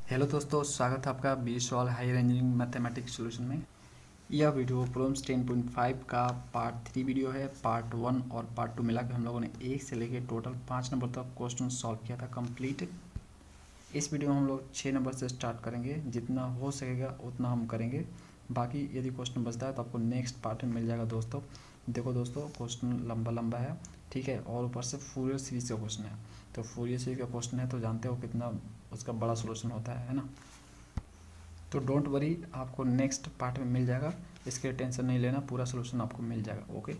Hello दोस्तों, स्वागत है आपका B solve higher engineering mathematics solution में। यह वीडियो प्रॉब्लम्स 10.5 का पार्ट 3 वीडियो है। पार्ट 1 और पार्ट 2 मिला के हम लोगों ने 1 से लेकर टोटल 5 नंबर तक क्वेश्चन सॉल्व किया था कंप्लीट। इस वीडियो में हम लोग 6 नंबर से स्टार्ट करेंगे, जितना हो सकेगा उतना हम करेंगे। बाकी यदि क्वेश्चन बचता है तो आपको नेक्स्ट पार्ट में मिल जाएगा दोस्तों। देखो दोस्तों, क्वेश्चन लंबा लंबा है, ठीक है, और ऊपर से फूरियर सीरीज का क्वेश्चन है। तो फूरियर सीरीज का क्वेश्चन है तो जानते हो कितना उसका बड़ा सोल्यूशन होता है ना। तो डोंट वरी, आपको नेक्स्ट पार्ट में मिल जाएगा, इसके टेंशन नहीं लेना, पूरा सोल्यूशन आपको मिल जाएगा। ओके,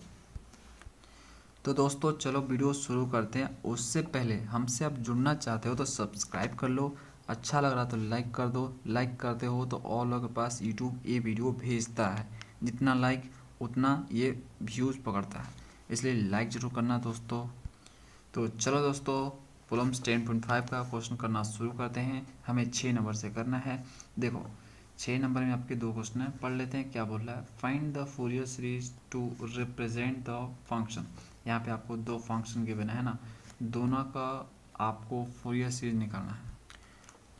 तो दोस्तों चलो वीडियो शुरू करते हैं। उससे पहले हमसे आप जुड़ना चाहते हो तो सब्सक्राइब कर लो, अच्छा लग रहा तो लाइक कर दो। लाइक करते हो तो और लोगों के पास यूट्यूब ये वीडियो भेजता है, जितना लाइक उतना ये व्यूज़ पकड़ता है, इसलिए लाइक ज़रूर करना दोस्तों। तो चलो दोस्तों, प्रॉब्लम्स 10.5 का क्वेश्चन करना शुरू करते हैं। हमें 6 नंबर से करना है। देखो 6 नंबर में आपके दो क्वेश्चन है, पढ़ लेते हैं क्या बोल रहा है। Find the Fourier series to represent the function. यहाँ पे आपको दो फंक्शन गिवन है ना, दोनों का आपको फूरियर सीरीज निकालना है।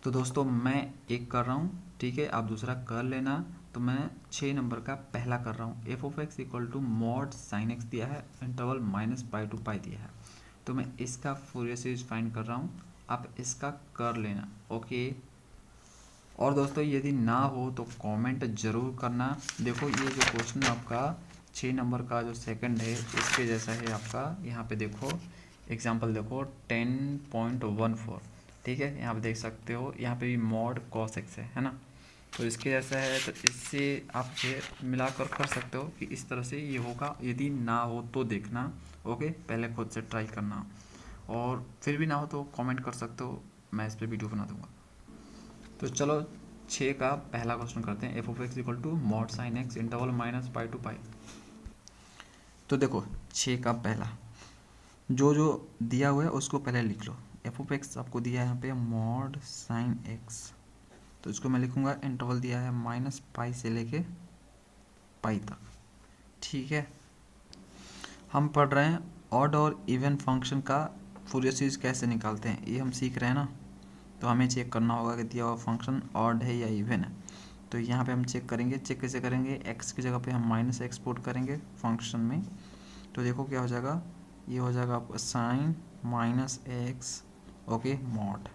तो दोस्तों मैं एक कर रहा हूँ, ठीक है, आप दूसरा कर लेना। तो मैं 6 नंबर का पहला कर रहा हूँ। F of x equal to mod sine X दिया है, इंटरवल -पाई टू पाई दिया है। तो मैं इसका फूरियर सीरीज फाइंड कर रहा हूँ, आप इसका कर लेना। ओके, और दोस्तों यदि ना हो तो कमेंट ज़रूर करना। देखो ये जो क्वेश्चन आपका 6 नंबर का जो सेकंड है इसके जैसा है आपका। यहाँ पे देखो एग्जांपल देखो 10.14, ठीक है, यहाँ पे देख सकते हो, यहाँ पे भी मॉड कॉस एक्स है ना। तो इसके जैसा है, तो इससे आप मिलाकर कर सकते हो कि इस तरह से ये होगा। यदि ना हो तो देखना, ओके, पहले खुद से ट्राई करना, और फिर भी ना हो तो कमेंट कर सकते हो, मैं इस पर वीडियो बना दूंगा। तो चलो 6 का पहला क्वेश्चन करते हैं। F of x equal to mod sine x interval -pi to pi. तो देखो 6 का पहला जो जो दिया हुआ है उसको पहले लिख लो। एफ ऑफ एक्स आपको दिया है यहाँ पे मॉड साइन एक्स, तो इसको मैं लिखूंगा, इंटरवल दिया है -पाई से लेके पाई तक, ठीक है। हम पढ़ रहे हैं ऑड और इवन फंक्शन का फूरियर सीरीज कैसे निकालते हैं, ये हम सीख रहे हैं ना। तो हमें चेक करना होगा कि दिया हुआ फंक्शन ऑड है या इवन है। तो यहाँ पे हम चेक करेंगे। चेक कैसे करेंगे, एक्स की जगह पे हम -एक्स पुट करेंगे फंक्शन में। तो देखो क्या हो जाएगा, ये हो जाएगा आपका साइन -एक्स, ओके, मॉड।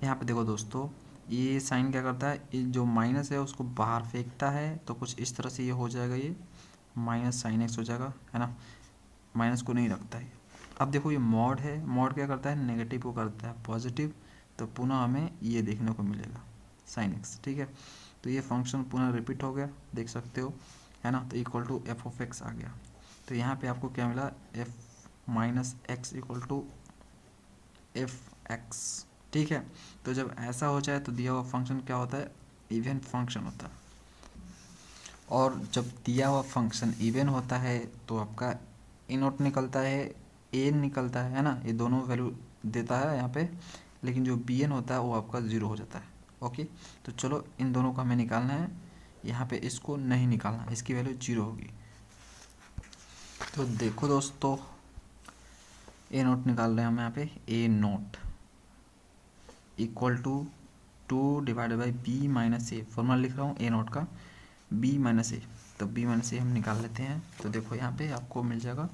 यहाँ पे देखो दोस्तों, ये साइन क्या करता है, ये जो माइनस है उसको बाहर फेंकता है, तो कुछ इस तरह से ये हो जाएगा, ये माइनस साइन एक्स हो जाएगा, है ना, माइनस को नहीं रखता है। अब देखो ये मॉड है, मॉड क्या करता है, नेगेटिव को करता है पॉजिटिव, तो पुनः हमें ये देखने को मिलेगा साइन एक्स, ठीक है। तो ये फंक्शन पुनः रिपीट हो गया, देख सकते हो, है ना। तो equal to f of x आ गया। तो यहाँ पे आपको क्या मिला, f -x equal to f x, ठीक है। तो जब ऐसा हो जाए तो दिया हुआ फंक्शन क्या होता है, इवन फंक्शन होता है। और जब दिया हुआ फंक्शन इवन होता है तो आपका ए नोट निकलता है, ए निकलता है ना, ये दोनों वैल्यू देता है यहाँ पे, लेकिन जो बी एन होता है वो आपका ज़ीरो हो जाता है। ओके, तो चलो इन दोनों को हमें निकालना है। यहाँ पे इसको नहीं निकालना, इसकी वैल्यू 0 होगी। तो देखो दोस्तों, ए नोट निकाल रहे हैं हम यहाँ पे, a naught equal to 2 divided by b minus a, formula लिख रहा हूँ ए नोट का, बी माइनस ए। तो बी माइनस ए हम निकाल लेते हैं। तो देखो यहाँ पे आपको मिल जाएगा,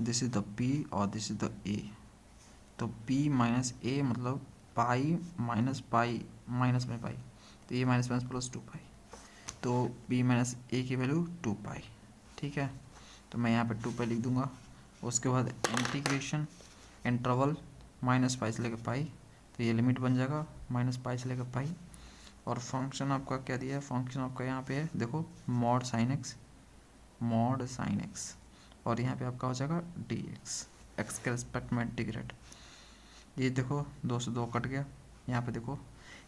दिस इज द बी और दिस इज द ए। तो बी माइनस ए मतलब पाई माइनस पाई माइनस में पाई, तो ये माइनस माइनस प्लस 2 पाई। तो बी माइनस ए की वैल्यू 2 पाई, ठीक है। तो मैं यहाँ पे 2 पाई लिख दूंगा। उसके बाद इंटीग्रेशन इंटरवल -पाई से लेकर पाई, तो ये लिमिट बन जाएगा -पाई से लेकर पाई। और फंक्शन आपका क्या दिया है, फंक्शन आपका यहाँ पे है देखो, mod sine x, mod sine x, और यहाँ पे आपका हो जाएगा डी एक्स, एक्स के रिस्पेक्ट में इंटीग्रेट। ये देखो 2 से 2 कट गया। यहाँ पे देखो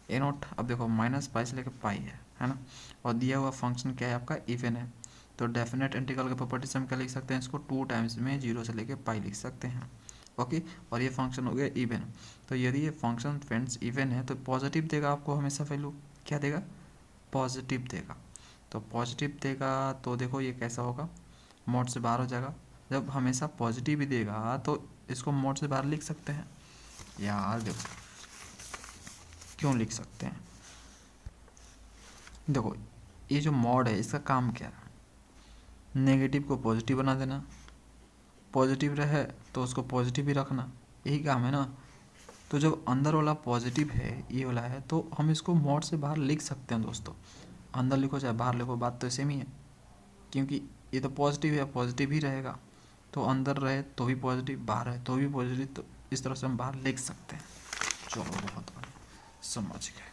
ए नोट, अब देखो -पाई से लेकर पाई है ना, और दिया हुआ फंक्शन क्या है आपका, इवन है। तो डेफिनेट इंटीग्रल के प्रॉपर्टी से हम क्या लिख सकते हैं, इसको 2 टाइम्स में 0 से लेकर पाई लिख सकते हैं। ओके, और ये फंक्शन हो गया इवन। तो यदि ये फंक्शन फ्रेंड्स इवन है तो पॉजिटिव देगा आपको हमेशा, वैल्यू क्या देगा, पॉजिटिव देगा। तो पॉजिटिव देगा तो देखो ये कैसा होगा, मोड से बाहर हो जाएगा। जब हमेशा पॉजिटिव ही देगा तो इसको मोड से बाहर लिख सकते हैं यार। देखो क्यों लिख सकते हैं। देखो ये जो मॉड है इसका काम क्या है, नेगेटिव को पॉजिटिव बना देना, पॉजिटिव रहे तो उसको पॉजिटिव ही रखना, यही काम है ना। तो जब अंदर वाला पॉजिटिव है, ये वाला है, तो हम इसको मॉड से बाहर लिख सकते हैं दोस्तों। अंदर लिखो चाहे बाहर लिखो, बात तो सेम ही है, क्योंकि ये तो पॉजिटिव है, पॉजिटिव ही रहेगा। तो अंदर रहे तो भी पॉजिटिव, बाहर है तो भी पॉजिटिव, तो इस तरह से हम बाहर लिख सकते हैं। चलो बहुत बढ़िया, समझ गए।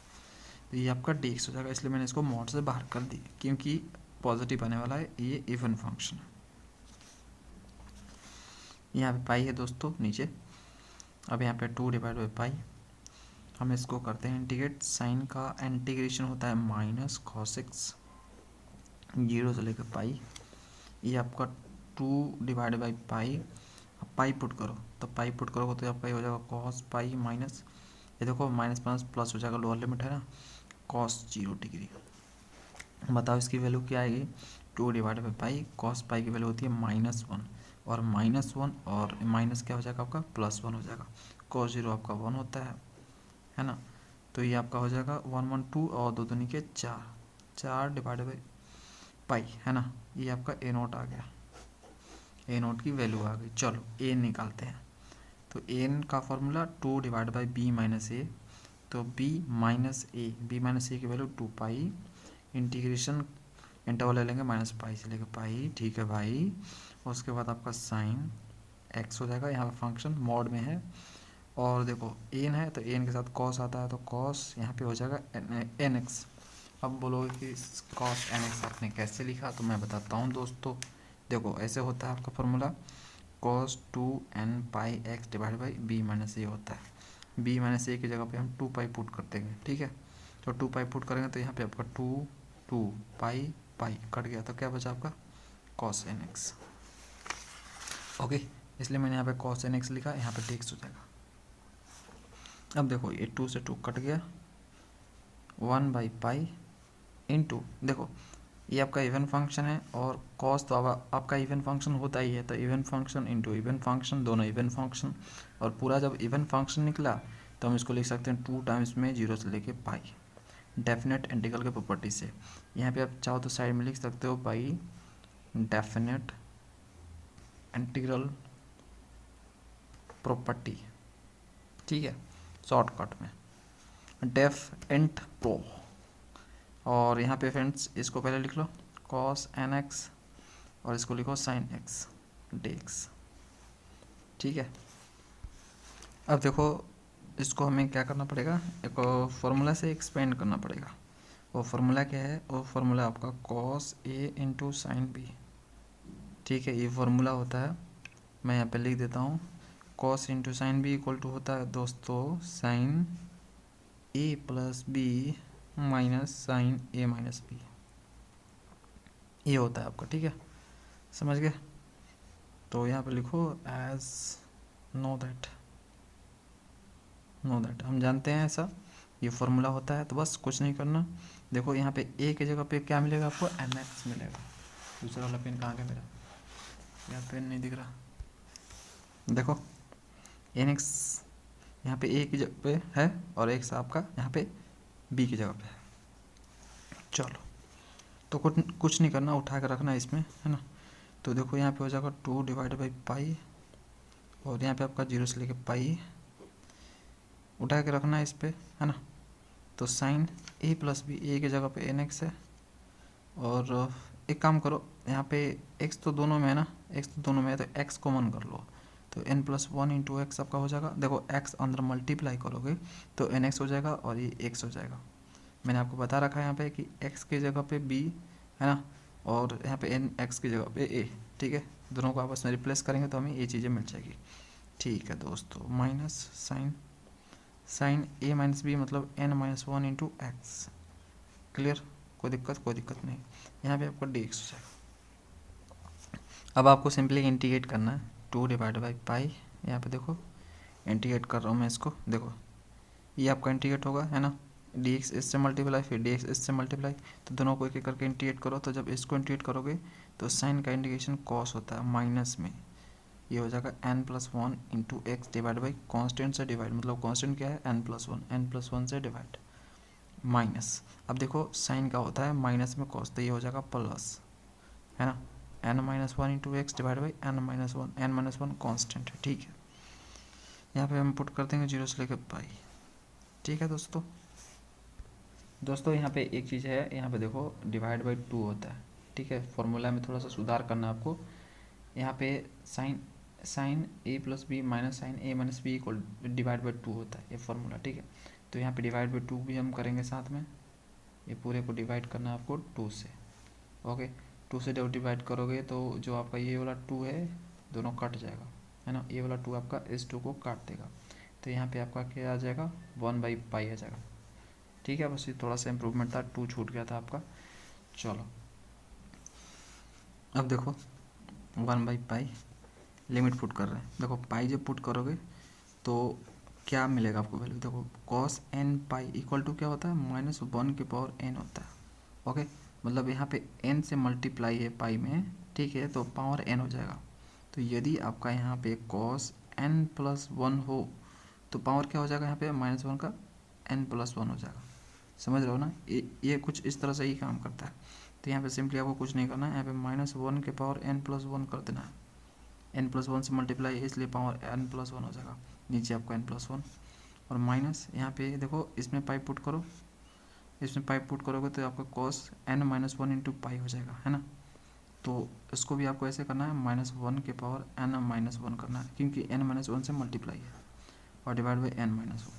तो ये आपका dx हो जाएगा, इसलिए मैंने इसको मॉड से बाहर कर दी, क्योंकि पॉजिटिव आने वाला है, ये इवन फंक्शन है। यहाँ पे पाई है दोस्तों नीचे, अब यहाँ पे 2/पाई, हम इसको करते हैं इंटीग्रेट। साइन का इंटीग्रेशन होता है माइनस cos x, 0 से लेकर पाई। ये आपका 2/पाई, अब पाई पुट करो, तो पाई पुट करोगे तो आपका ये हो जाएगा cos पाई माइनस, ये देखो माइनस माइनस प्लस हो जाएगा, लोअर लिमिट है ना, cos 0 डिग्री। बताओ इसकी वैल्यू क्या आएगी, 2/पाई, cos पाई की वैल्यू होती है -1, और -1 और माइनस क्या हो जाएगा आपका +1 हो जाएगा। cos 0 आपका 1 होता है ना। तो ये आपका हो जाएगा 1 1 2 और 2 दूनी के 4/पाई है ना। ये आपका a0 आ गया, a0 की वैल्यू आ गई। चलो a निकालते हैं, तो n का फॉर्मूला 2/b माइनस ए, तो b माइनस ए की वैल्यू 2 इंटीग्रेशन इंटरवल ले लेंगे -पाई से लेकर पाई, ठीक है भाई। उसके बाद आपका साइन x हो जाएगा, यहाँ पे फंक्शन मॉड में है, और देखो n है तो n के साथ cos आता है, तो cos यहाँ पे हो जाएगा nx। अब बोलोगे कि cos nx आपने कैसे लिखा, तो मैं बताता हूँ दोस्तों। देखो ऐसे होता है आपका formula, cos 2n pi x/b minus a होता है। b माइनस ए की जगह पे हम 2 पाई पुट कर देंगे, ठीक है। तो 2 पाई पुट करेंगे तो यहाँ पे आपका 2 पाई कट गया, तो क्या बचा आपका cos nx। ओके, इसलिए मैंने यहाँ पे cos nx लिखा, यहाँ पे dx हो जाएगा। अब देखो ये 2 से 2 कट गया, 1/पाई इंटू, देखो ये आपका इवन फंक्शन है, और cos तो आपका इवन फंक्शन होता ही है, तो even function into even function, दोनों इवन फंक्शन, और पूरा जब इवन फंक्शन निकला तो हम इसको लिख सकते हैं 2 टाइम्स में 0 से लेके पाई, डेफिनेट इंटीग्रल के प्रॉपर्टी से। यहाँ पे आप चाहो तो साइड में लिख सकते हो बाई डेफिनेट इंटीग्रल प्रॉपर्टी, ठीक है, शॉर्टकट में डेफ इंट प्रो। और यहाँ पे फ्रेंड्स इसको पहले लिख लो cos nx, और इसको लिखो sin x dx, ठीक है। अब देखो इसको हमें क्या करना पड़ेगा, एक फॉर्मूला से एक्सपेंड करना पड़ेगा। वो फार्मूला क्या है, वो फार्मूला आपका cos a into sine B, ठीक है। ये फार्मूला होता है, मैं यहाँ पे लिख देता हूँ, cos into sine B equal to होता है दोस्तों sine a plus B minus sine a minus B, ये होता है आपका, ठीक है, समझ गए। तो यहाँ पे लिखो एज नो दैट हम जानते हैं ऐसा ये फार्मूला होता है, तो बस कुछ नहीं करना। देखो यहाँ पे a की जगह पे क्या मिलेगा आपको, nx मिलेगा। दूसरा वाला पेन कहाँ गया मेरा, यहाँ पेन नहीं दिख रहा, देखो nx यहाँ पे a की जगह पे है, और x आपका यहाँ पे b की जगह पे है। चलो तो कुछ नहीं करना, उठा कर रखना इसमें, है ना। तो देखो यहाँ पे हो जाएगा 2/पाई, और यहाँ पे आपका 0 से लेके पाई उठा के रखना है इस पे, है ना। तो साइन a प्लस बी, ए की जगह पे nx है, और एक काम करो यहाँ पे x तो दोनों में है ना, x तो दोनों में है, तो x कॉमन कर लो, तो n+1 इंटू एक्स आपका हो जाएगा। देखो x अंदर मल्टीप्लाई करोगे तो nx हो जाएगा, और ये x हो जाएगा। मैंने आपको बता रखा है यहाँ पे कि x की जगह पे b है ना, और यहाँ पे nx की जगह पे a, ठीक है। दोनों को आपस में रिप्लेस करेंगे तो हमें ये चीज़ें मिल जाएगी, ठीक है दोस्तों। Minus sine a minus B मतलब n-1 इंटू एक्स, क्लियर, कोई दिक्कत नहीं। यहाँ पे आपका dx हो जाएगा। अब आपको सिंपली इंटीग्रेट करना है 2/पाई, यहाँ पे देखो इंटीग्रेट कर रहा हूँ मैं इसको, देखो ये आपका इंटीग्रेट होगा, है ना। dx इससे मल्टीप्लाई, फिर dx इससे मल्टीप्लाई, तो दोनों को एक एक करके इंटीग्रेट करो। तो जब इसको इंटीग्रेट करोगे तो साइन का इंटीग्रेशन कॉस होता है माइनस में, ये हो जाएगा n plus one into x divide by constant से डिवाइड, मतलब कॉन्स्टेंट क्या है n प्लस वन से डिवाइड माइनस। अब देखो साइन का होता है माइनस में कॉस, तो ये हो जाएगा प्लस, है ना, n minus one into x divide by n minus one constant है, ठीक है। यहाँ पे हम पुट कर देंगे 0 से लेकर पाई, ठीक है दोस्तों यहाँ पे एक चीज़ है, यहाँ पे देखो डिवाइड बाई 2 होता है, ठीक है। फॉर्मूला में थोड़ा सा सुधार करना है आपको। यहाँ पे sine A plus B minus sine A minus B equal divide by 2 होता है, ये फॉर्मूला, ठीक है। तो यहाँ पे डिवाइड बाई 2 भी हम करेंगे साथ में, ये पूरे को डिवाइड करना है आपको 2 से, ओके। 2 से जब डिवाइड करोगे तो जो आपका ये वाला 2 है दोनों कट जाएगा, है ना, ये वाला 2 आपका इस 2 को काट देगा, तो यहाँ पे आपका क्या आ जाएगा 1/पाई आ जाएगा, ठीक है। बस ये थोड़ा सा इम्प्रूवमेंट था, 2 छूट गया था आपका। चलो अब देखो 1/पाई लिमिट पुट कर रहे हैं, देखो पाई जब पुट करोगे तो क्या मिलेगा आपको वैल्यू, देखो cos n pi equal to क्या होता है -1 के पावर n होता है, ओके। मतलब यहाँ पे n से मल्टीप्लाई है पाई में, ठीक है, तो पावर n हो जाएगा। तो यदि आपका यहाँ पे कॉस n प्लस वन हो तो पावर क्या हो जाएगा यहाँ पे -1 का n प्लस वन हो जाएगा, समझ रहे हो ना। ये कुछ इस तरह से ही काम करता है। तो यहाँ पे सिंपली आपको कुछ नहीं करना है, यहाँ पे -1 के पावर n प्लस वन कर देना है, n प्लस वन से मल्टीप्लाई है इसलिए पावर n प्लस वन हो जाएगा, नीचे आपका n प्लस वन और माइनस यहाँ पे देखो इसमें पाई पुट करो, इसमें पाई पुट करोगे तो आपका cos n minus one into pi हो जाएगा, है ना। तो इसको भी आपको ऐसे करना है -1 के पावर n माइनस वन करना है, क्योंकि n माइनस वन से मल्टीप्लाई है, और divide by n minus one,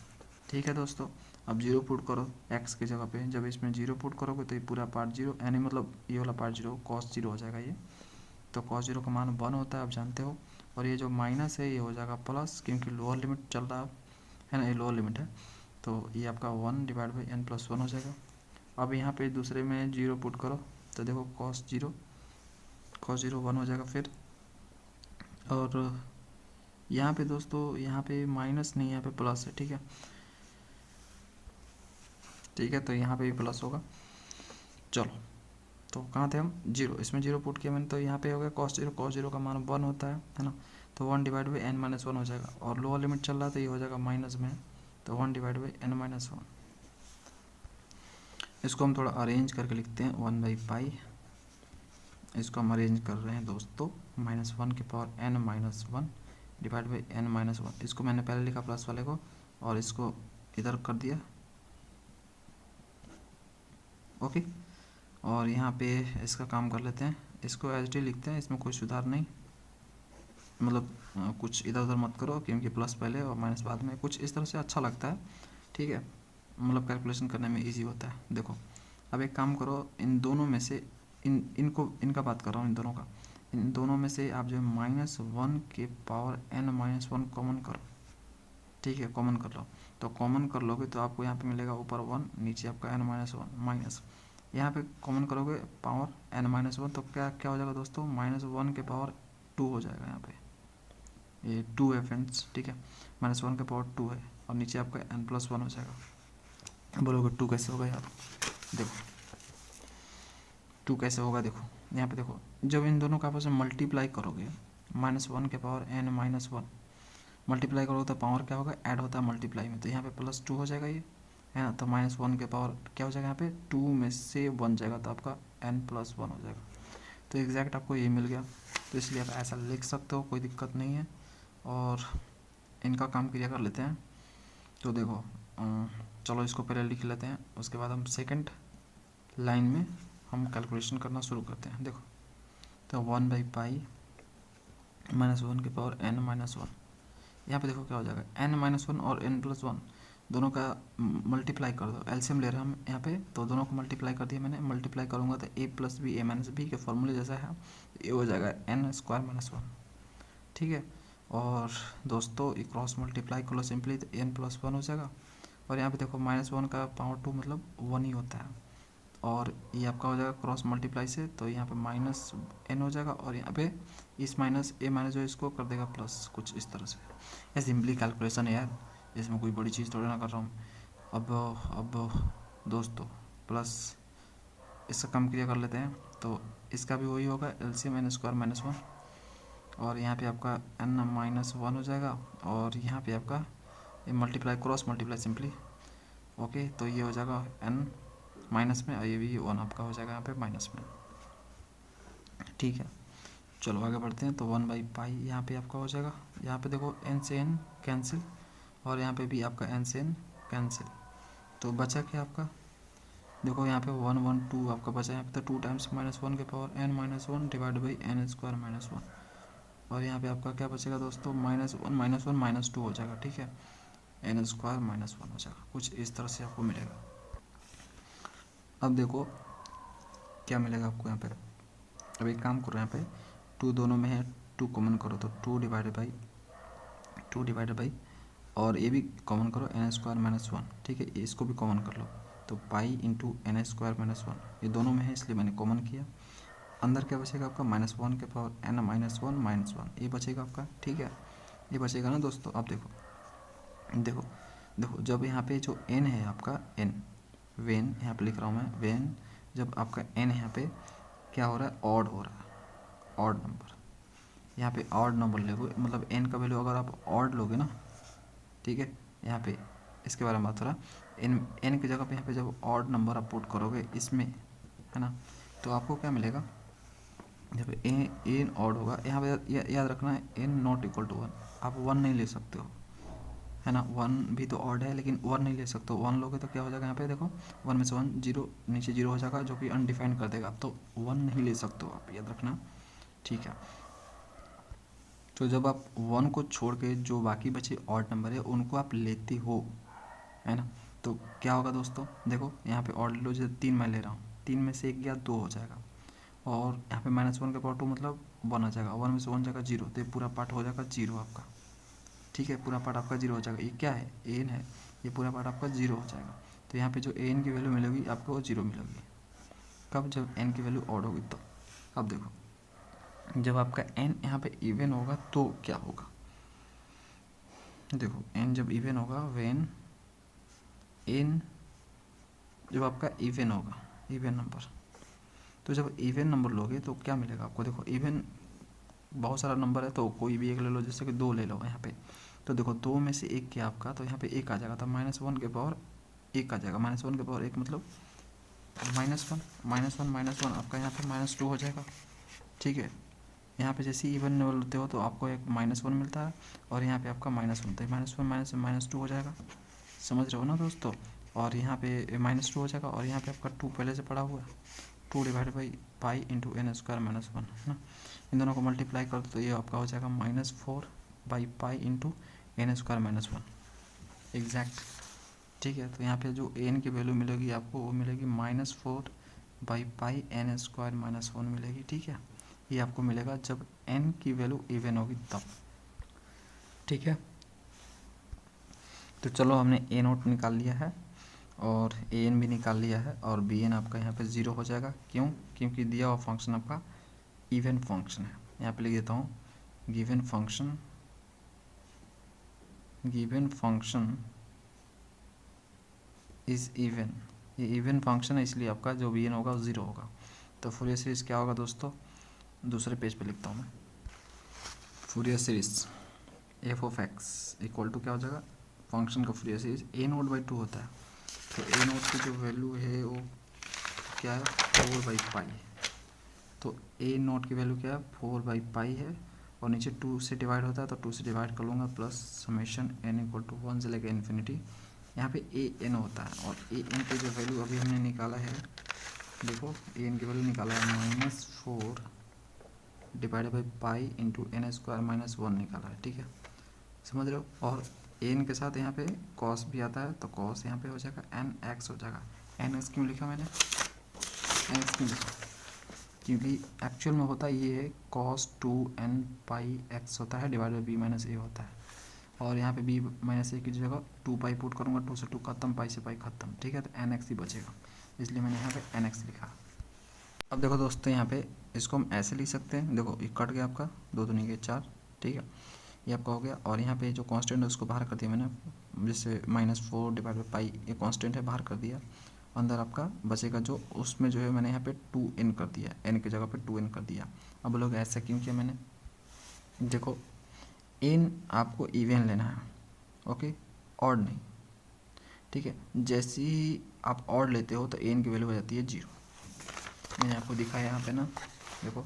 ठीक है दोस्तों। अब 0 पुट करो x की जगह पे, जब इसमें 0 पुट करोगे तो ये पूरा पार्ट 0, यानी मतलब ये वाला पार्ट 0 कॉस 0 हो जाएगा ये, तो कॉस 0 का मान 1 होता है आप जानते हो, और ये जो माइनस है ये हो जाएगा प्लस, क्योंकि लोअर लिमिट चल रहा है ना, ये लोअर लिमिट है, तो ये आपका 1 divide by n plus one हो जाएगा। अब यहाँ पे दूसरे में 0 पुट करो तो देखो कॉस 0 1 हो जाएगा फिर, और यहाँ पे दोस्तों यहाँ पे माइनस नहीं, यहाँ पे प्लस है, ठीक है, ठीक है, तो यहाँ पे भी प्लस होगा। चलो तो कहाँ थे हम 0, इसमें 0 पुट किया मैंने, तो यहाँ पे हो गया कॉस 0 का मान 1 होता है ना, तो 1 divide by n minus one हो जाएगा, और लोअर लिमिट चल रहा है तो ये हो जाएगा माइनस में, तो 1 divide by n minus one. इसको हम थोड़ा अरेंज करके लिखते हैं 1/पाई, इसको हम अरेंज कर रहे हैं दोस्तों -1 के power n minus one divide by n minus one. इसको मैंने पहले लिखा प्लस वाले को और इसको इधर कर दिया, ओके। और यहाँ पे इसका काम कर लेते हैं, इसको एच डी लिखते हैं, इसमें कोई सुधार नहीं, मतलब कुछ इधर उधर मत करो, क्योंकि प्लस पहले और माइनस बाद में, कुछ इस तरह से अच्छा लगता है, ठीक है, मतलब कैलकुलेशन करने में इजी होता है। देखो अब एक काम करो, इन दोनों में से इनका बात कर रहा हूँ, इन दोनों में से आप जो है -1 के power n minus one common करो, ठीक है, कॉमन कर लो। तो कॉमन कर लोगे तो आपको यहाँ पे मिलेगा ऊपर 1, नीचे आपका n माइनस वन, माइनस यहाँ पे कॉमन करोगे पावर n माइनस वन, तो क्या क्या हो जाएगा दोस्तों -1 के पावर 2 हो जाएगा, यहाँ पे ये 2 है फ्रेंड्स, ठीक है, -1 के पावर 2 है, और नीचे आपका n प्लस वन हो जाएगा। बोलोगे 2 कैसे होगा यार, देखो 2 कैसे होगा, देखो यहाँ पे देखो, जब इन दोनों का आपस में मल्टीप्लाई करोगे -1 के power n minus one multiply करोगे तो पावर क्या होगा, ऐड होता है मल्टीप्लाई में, तो यहाँ पे +2 हो जाएगा ये, है ना, तो -1 के पावर क्या हो जाएगा यहाँ पे 2 में से 1 जाएगा, तो आपका n प्लस वन हो जाएगा। तो एग्जैक्ट आपको ये मिल गया, तो इसलिए आप ऐसा लिख सकते हो, कोई दिक्कत नहीं है। और इनका काम क्लियर कर लेते हैं, तो देखो चलो इसको पहले लिख लेते हैं, उसके बाद हम सेकंड लाइन में हम कैलकुलेशन करना शुरू करते हैं। देखो तो 1/पाई -1 के पावर n माइनस वन, यहाँ पे देखो क्या हो जाएगा n माइनस वन और n प्लस वन दोनों का मल्टीप्लाई कर दो, एलसीएम ले रहे हैं हम यहाँ पे, तो दोनों को मल्टीप्लाई कर दिया मैंने, मल्टीप्लाई करूँगा तो a plus B a minus B के फॉर्मूले जैसा है, ये हो जाएगा n स्क्वायर माइनस वन, ठीक है। और दोस्तों ये क्रॉस मल्टीप्लाई कर लो सिंपली, तो n प्लस वन हो जाएगा, और यहाँ पे देखो -1 का पावर 2 मतलब 1 ही होता है, और ये आपका हो जाएगा क्रॉस मल्टीप्लाई से, तो यहाँ पे -n हो जाएगा, और यहाँ पे इस माइनस a माइनस जो इसको कर देगा प्लस, कुछ इस तरह से। ये सिंपली कैलकुलेशन है यार, इसमें कोई बड़ी चीज़ थोड़ी ना कर रहा हूँ। अब दोस्तों प्लस इसका कम क्लियर कर लेते हैं, तो इसका भी वही होगा LCM n square minus one, और यहाँ पे आपका n-1 हो जाएगा, और यहाँ पे आपका ये multiply cross multiply simply. Okay, तो ये हो जाएगा n माइनस में, और ये भी 1 आपका हो जाएगा यहाँ पे माइनस में। ठीक है, चलो आगे बढ़ते हैं। तो 1/पाई यहाँ पे आपका हो जाएगा। यहाँ पे देखो n से n कैंसिल, और यहाँ पे भी आपका n से n कैंसिल, तो बचा क्या आपका, देखो यहाँ पे 1 1 2 आपका बचा। यहाँ पे तो 2 टाइम्स -1 के power n-1 divide by n² -1, और यहाँ पे आपका क्या बचेगा दोस्तों, -1 -2 हो जाएगा। ठीक है, n² -1 हो जाएगा, कुछ इस तरह से आपको मिलेगा। अब देखो क्या मिलेगा आपको यहाँ पे। अब एक काम करो, यहाँ पे 2 दोनों में है, 2 कॉमन करो तो 2 डिवाइडेड बाई और ये भी कॉमन करो n² -1। ठीक है, इसको भी कॉमन कर लो, तो पाई इंटू n² -1, ये दोनों में है इसलिए मैंने कॉमन किया। अंदर क्या बचेगा आपका, -1 के पावर n-1 ये बचेगा आपका। ठीक है, ये बचेगा ना दोस्तों। अब देखो देखो जब यहाँ पे जो n है आपका, n वेन यहाँ पे लिख रहा हूँ मैं, वेन जब आपका n यहाँ पे क्या हो रहा है, ऑड हो रहा है, ऑड नंबर। यहाँ पे ऑड नंबर लोगे, मतलब n का वैल्यू अगर आप ऑड लोगे ना, ठीक है, यहाँ पे इसके बारे में बात हो रहा है। n की जगह पे यहाँ पे जब ऑड नंबर आप पुट करोगे इसमें, है ना, तो आपको क्या मिलेगा, जब n ऑड होगा, यहाँ पे याद रखना है n नॉट इक्वल टू 1, आप 1 नहीं ले सकते हो, है ना। 1 भी तो ऑड है, लेकिन 1 नहीं ले सकते हो। 1 लोगे तो क्या हो जाएगा, यहाँ पे देखो 1 में से 1 जीरो, नीचे 0 हो जाएगा, जो कि अनडिफाइंड कर देगा। तो 1 नहीं ले सकते हो आप, याद रखना। ठीक है, तो जब आप 1 को छोड़ के जो बाकी बचे ऑड नंबर है उनको आप लेते हो, है ना, तो क्या होगा दोस्तों, देखो यहाँ पे ऑड लो, जैसे 3 मैं ले रहा हूँ, 3 में से 1 गया 2 हो जाएगा, और यहाँ पे -1 के पावर 2 मतलब 1 आ जाएगा, 1 में से 1 जाएगा 0, तो ये पूरा पार्ट हो जाएगा 0 आपका। ठीक है, पूरा पार्ट आपका 0 हो जाएगा। ये क्या है, एन है, ये पूरा पार्ट आपका 0 हो जाएगा। तो यहाँ पे जो एन की वैल्यू मिलेगी आपको वो 0 मिलेगी। कब, जब एन की वैल्यू ऑड होगी तो। अब देखो जब आपका एन यहाँ पे इवन होगा तो क्या होगा, देखो एन जब इवन होगा, वेन एन जब आपका इवन होगा, इवन नंबर, तो जब इवन नंबर लोगे तो क्या मिलेगा आपको, देखो इवन बहुत सारा नंबर है तो कोई भी एक ले लो, जैसे कि 2 ले लो यहाँ पे, तो देखो 2 में से 1 क्या आपका, तो यहाँ पे 1 आ जाएगा, तो -1 के पावर 1 आ जाएगा, -1 के पावर 1 मतलब -1 आपका यहाँ पे -2 हो जाएगा। ठीक है, यहाँ पे जैसे इवन नंबर लेते हो तो आपको एक -1 मिलता है, और यहाँ पे आपका -1, तो -1 -2 हो जाएगा, समझ रहे हो ना दोस्तों। और यहाँ पे -2 हो जाएगा, और यहाँ पे आपका 2 पहले से पड़ा हुआ है, 2 divide by pi into n² -1, है ना। इन दोनों को मल्टीप्लाई कर दो तो ये आपका हो जाएगा -4/पाई इंटू n² -1 एग्जैक्ट। ठीक है, तो यहाँ पे जो n की वैल्यू मिलेगी आपको वो मिलेगी -4/पाई n² -1 मिलेगी। ठीक है, ये आपको मिलेगा जब n की वैल्यू इवन होगी तब। ठीक है, तो चलो हमने a0 निकाल लिया है, और an भी निकाल लिया है, और bn आपका यहाँ पे 0 हो जाएगा। क्यों, क्योंकि दिया हुआ फंक्शन आपका इवन फंक्शन है। यहाँ पे लिख देता हूँ, गिवन फंक्शन इज इवन, ये इवन फंक्शन है इसलिए आपका जो bn होगा वो 0 होगा। तो फूरियर सीरीज़ क्या होगा दोस्तों, दूसरे पेज पे लिखता हूँ मैं, Fourier series f(x) equal to क्या हो जाएगा, फंक्शन का फूरियर सीरीज a0/2 होता है। तो a0 की जो वैल्यू है वो क्या है, 4/पाई। तो a0 की वैल्यू क्या है, 4/पाई है, और नीचे 2 से डिवाइड होता है तो 2 से डिवाइड कर लूँगा, plus summation n equal to 1 से लेकर इन्फिनिटी। यहाँ पे an होता है, और an की जो वैल्यू अभी हमने निकाला है, देखो an की वैल्यू निकाला है -4 divided by pi into n² -1 निकाला है। ठीक है, समझ रहे हो। और n के साथ यहाँ पे cos भी आता है, तो cos यहाँ पे हो जाएगा nx हो जाएगा। nx क्यों लिखा मैंने, nx क्यों लिखा, क्योंकि एक्चुअल में होता ये है cos 2n πx होता है divide by b minus a होता है, और यहाँ पे b माइनस a की जगह 2 पुट करूँगा, 2 से 2 खत्म, पाई से पाई खत्म। ठीक है, तो nx ही बचेगा, इसलिए मैंने यहाँ पे nx लिखा। अब देखो दोस्तों यहाँ पे इसको हम ऐसे लिख सकते हैं, देखो ये कट गया आपका, 2 दूनी के 4। ठीक है, ये आपका हो गया, और यहाँ पे जो कांस्टेंट है उसको बाहर कर दिया मैंने, जैसे -4 डिवाइड बाई पाई, ये कांस्टेंट है बाहर कर दिया। अंदर आपका बचेगा जो, उसमें जो है मैंने यहाँ पे 2n कर दिया, n की जगह पे 2n कर दिया। अब लोग ऐसा क्यों किया मैंने, देखो एन आपको इवन लेना है, ओके, ऑड नहीं, ठीक है। जैसे ही आप ऑड लेते हो तो एन की वैल्यू हो जाती है 0। मैंने आपको दिखाया यहाँ पे ना, देखो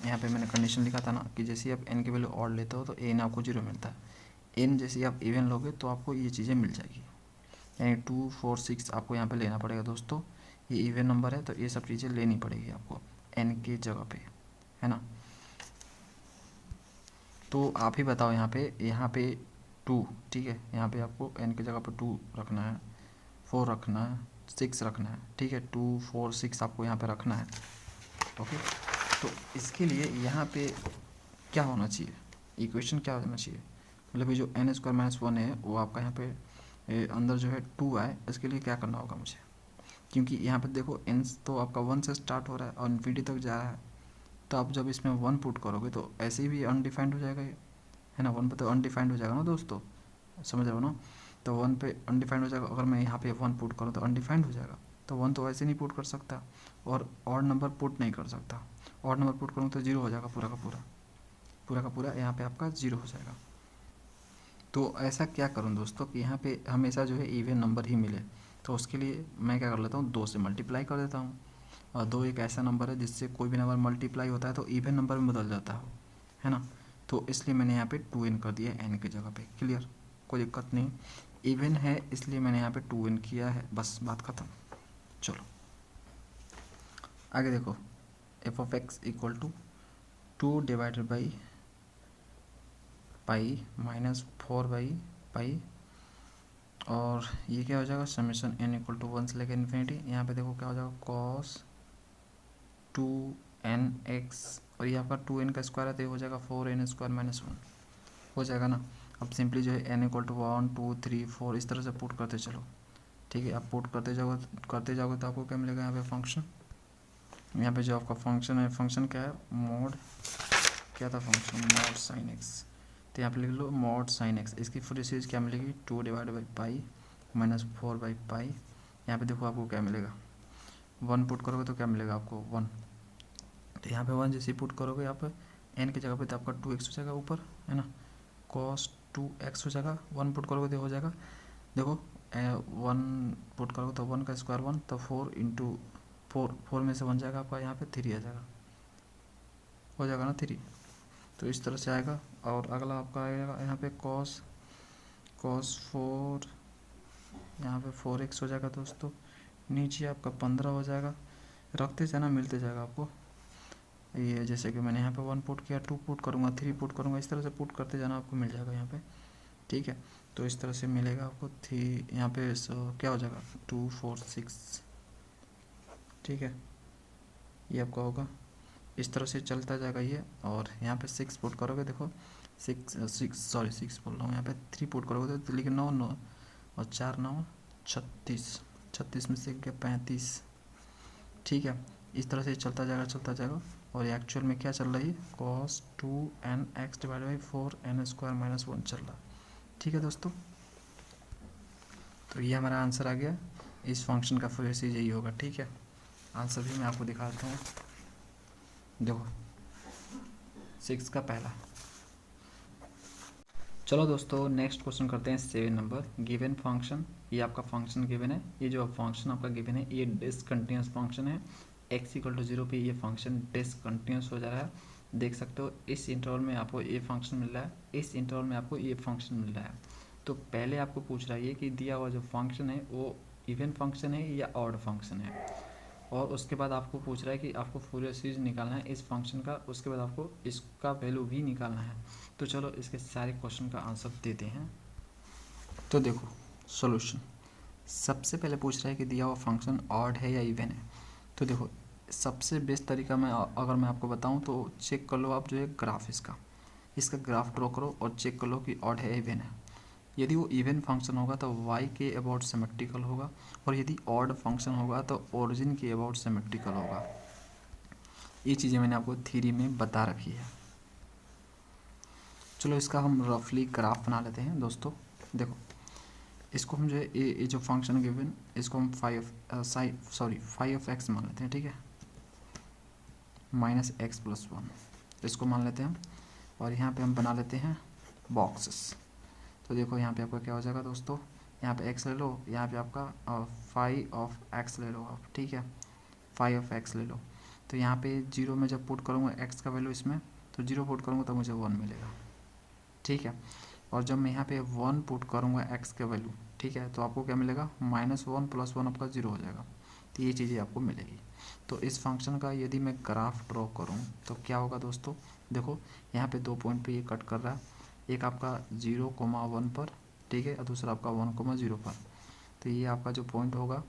यहाँ पे मैंने कंडीशन लिखा था ना कि जैसे ही आप एन की वैल्यू ऑड लेते हो तो एन आपको 0 मिलता है। एन जैसे ही आप इवन लोगे तो आपको ये चीज़ें मिल जाएगी, यानी 2 4 6 आपको यहाँ पे लेना पड़ेगा दोस्तों। ये इवन नंबर है तो ये सब चीज़ें लेनी पड़ेगी आपको एन की जगह पे, है ना। तो आप ही बताओ यहाँ पे 2, ठीक है, यहाँ पे आपको एन की जगह पे 2 रखना है, 4 रखना है, 6 रखना है, ठीक है, 2 4 6 आपको यहाँ पे रखना है, ओके। तो इसके लिए यहाँ पे क्या होना चाहिए, इक्वेशन क्या होना चाहिए, मतलब ये जो n² - 1 है वो आपका यहाँ पे अंदर जो है 2 आए, इसके लिए क्या करना होगा मुझे, क्योंकि यहाँ पे देखो n तो आपका 1 से स्टार्ट हो रहा है और इन्फिनिटी तक जा रहा है, तो आप जब इसमें 1 पुट करोगे तो ऐसे ही भी अनडिफाइंड हो जाएगा ये, है ना। 1 पे तो अनडिफाइंड हो जाएगा ना दोस्तों, समझ रहे हो ना। तो 1 पे अनडिफाइंड हो जाएगा, अगर मैं यहाँ पे 1 पुट करूँ तो अनडिफाइंड हो जाएगा, तो 1 तो वैसे नहीं पुट कर सकता और ऑड नंबर पुट नहीं कर सकता। ऑड नंबर पुट करूँ तो 0 हो जाएगा, पूरा का पूरा यहाँ पे आपका 0 हो जाएगा। तो ऐसा क्या करूँ दोस्तों कि यहाँ पे हमेशा जो है इवन नंबर ही मिले, तो उसके लिए मैं क्या कर लेता हूँ, 2 से मल्टीप्लाई कर देता हूँ। और 2 एक ऐसा नंबर है जिससे कोई भी नंबर मल्टीप्लाई होता है तो इवन नंबर में बदल जाता है ना। तो इसलिए मैंने यहाँ पे 2n कर दिया n की जगह पे, क्लियर, कोई दिक्कत नहीं। इवन है इसलिए मैंने यहाँ पे 2n किया है, बस बात ख़त्म। चलो आगे देखो, f(x) = 2 divided by pi minus 4/पाई, और ये क्या हो जाएगा, समेशन n = 1 से लेकर इन्फिनिटी। यहाँ पे देखो क्या हो जाएगा, cos 2nx, और ये आपका 2n का स्क्वायर है तो ये हो जाएगा 4n² - 1 हो जाएगा ना। अब सिंपली जो है n = 1 2 3 4 इस तरह से पुट करते चलो, ठीक है। आप पुट करते जाओगे तो आपको क्या मिलेगा, यहाँ पे फंक्शन, यहाँ पे जो आपका फंक्शन है, फंक्शन क्या है, मोड, क्या था फंक्शन, मोड साइन x, तो यहाँ पे लिख लो मोड साइन x। इसकी पूरी सीरीज क्या मिलेगी, 2 डिवाइड बाई पाई माइनस 4/पाई। यहाँ पे देखो आपको क्या मिलेगा, 1 पुट करोगे तो क्या मिलेगा आपको 1, तो यहाँ पे 1 जैसे पुट करोगे यहाँ पे n की जगह पे तो आपका 2x हो जाएगा ऊपर, है ना, cos 2x हो जाएगा। 1 पुट करोगे तो हो जाएगा, देखो 1 पुट करोगे तो 1 का स्क्वायर 1, तो 4 इंटू 4 में से 1 जाएगा आपका, यहाँ पे 3 आ जाएगा, हो जाएगा ना 3, तो इस तरह से आएगा। और अगला आपका आएगा यहाँ पे cos 4, यहाँ पे 4x हो जाएगा दोस्तों, नीचे आपका 15 हो जाएगा, रखते जाना मिलते जाएगा आपको। ये जैसे कि मैंने यहाँ पे 1 पुट किया, 2 पुट करूँगा, 3 पुट करूँगा, इस तरह से पुट करते जाना आपको मिल जाएगा यहाँ पे, ठीक है। तो इस तरह से मिलेगा आपको 3, यहाँ पे क्या हो जाएगा 2 4 6, ठीक है, ये आपका होगा, इस तरह से चलता जाएगा ये। और यहाँ पे 6 पुट करोगे, देखो 6 बोल रहा हूँ, यहाँ पे 3 पुट करोगे तो लेकिन 9 और 4 9 36 में से गया 35, ठीक है। इस तरह से चलता जाएगा। और ये एक्चुअल में क्या चल रहा है, cos 2nx divide by 4n² - 1 चल रहा है, ठीक है दोस्तों। तो ये हमारा आंसर आ गया, इस फंक्शन का फुल सीरीज यही होगा, ठीक है। आंसर भी मैं आपको दिखाता हूँ, देखो 6 का पहला। चलो दोस्तों नेक्स्ट क्वेश्चन करते हैं 7 नंबर। गिवन फंक्शन, ये आपका फंक्शन गिवन है, ये जो फंक्शन आपका गिवन है ये डिसकंटिन्यूस फंक्शन है, x = 0 पे ये फंक्शन डिसकंटिन्यूस हो जा रहा है, देख सकते हो। इस इंटरवल में आपको ये फंक्शन मिल रहा है, इस इंटरवल में आपको ये फंक्शन मिल रहा है। तो पहले आपको पूछ रहा है कि दिया हुआ जो फंक्शन है वो इवन फंक्शन है या ऑड फंक्शन है, और उसके बाद आपको पूछ रहा है कि आपको फूरियर सीरीज निकालना है इस फंक्शन का, उसके बाद आपको इसका वैल्यू भी निकालना है। तो चलो इसके सारे क्वेश्चन का आंसर देते हैं। तो देखो सॉल्यूशन, सबसे पहले पूछ रहा है कि दिया हुआ फंक्शन ऑड है या इवन है। तो देखो सबसे बेस्ट तरीका मैं अगर मैं आपको बताऊं तो चेक कर लो आप, जो है ग्राफ इसका ग्राफ ड्रॉ करो और चेक कर लो कि ऑड है या इवन है। यदि वो इवन फंक्शन होगा तो y के अबाउट सिमेट्रिकल होगा, और यदि ऑड फंक्शन होगा तो ओरिजिन के अबाउट सिमेट्रिकल होगा। ये चीज़ें मैंने आपको थ्योरी में बता रखी है। चलो इसका हम रफली ग्राफ बना लेते हैं दोस्तों। देखो इसको हम जो है ये जो फंक्शन गिवन, इसको हम 5f(x) मान लेते हैं, ठीक है, -x + 1, इसको मान लेते हैं हम। और यहाँ पे हम बना लेते हैं बॉक्सेस। तो देखो यहाँ पे आपका क्या हो जाएगा दोस्तों, यहाँ पे x ले लो, यहाँ पे आपका फाई ऑफ x ले लो आप, ठीक है, फाई ऑफ x ले लो। तो यहाँ पे 0 में जब पुट करूँगा x का वैल्यू इसमें, तो 0 पुट करूँगा तो मुझे 1 मिलेगा, ठीक है। और जब मैं यहाँ पे 1 पुट करूँगा x का वैल्यू, ठीक है, तो आपको क्या मिलेगा, -1 + 1 आपका 0 हो जाएगा। तो ये चीज़ें आपको मिलेगी। तो इस फंक्शन का यदि मैं ग्राफ ड्रॉ करूँ तो क्या होगा दोस्तों, देखो यहाँ पे 2 पॉइंट पे ये कट कर रहा है, एक आपका 0,1 पर, ठीक है, और दूसरा आपका 1,0 पर। तो ये आपका जो पॉइंट होगा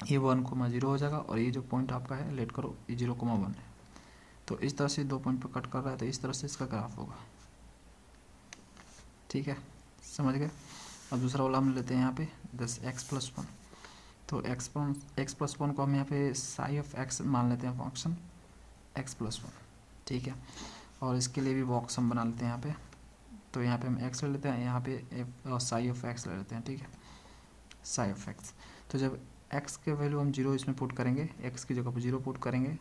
ये 1,0 हो जाएगा, और ये जो पॉइंट आपका है लेट करो ये 0,1 है। तो इस तरह से 2 पॉइंट पर कट कर रहा है, तो इस तरह से इसका ग्राफ होगा, ठीक है, समझ गए। अब दूसरा वाला हम लेते हैं यहाँ पे 10x+1। तो x+1 को हम यहाँ पे साई ऑफ x मान लेते हैं फंक्शन x+1, ठीक है। और इसके लिए भी बॉक्स हम बना लेते हैं यहाँ पे। तो यहाँ पे हम x ले लेते हैं, यहाँ पे साई ऑफ x ले लेते हैं, ठीक है, साई ऑफ x। तो जब x के वैल्यू हम 0 इसमें पुट करेंगे, x की जगह पर 0 पुट करेंगे,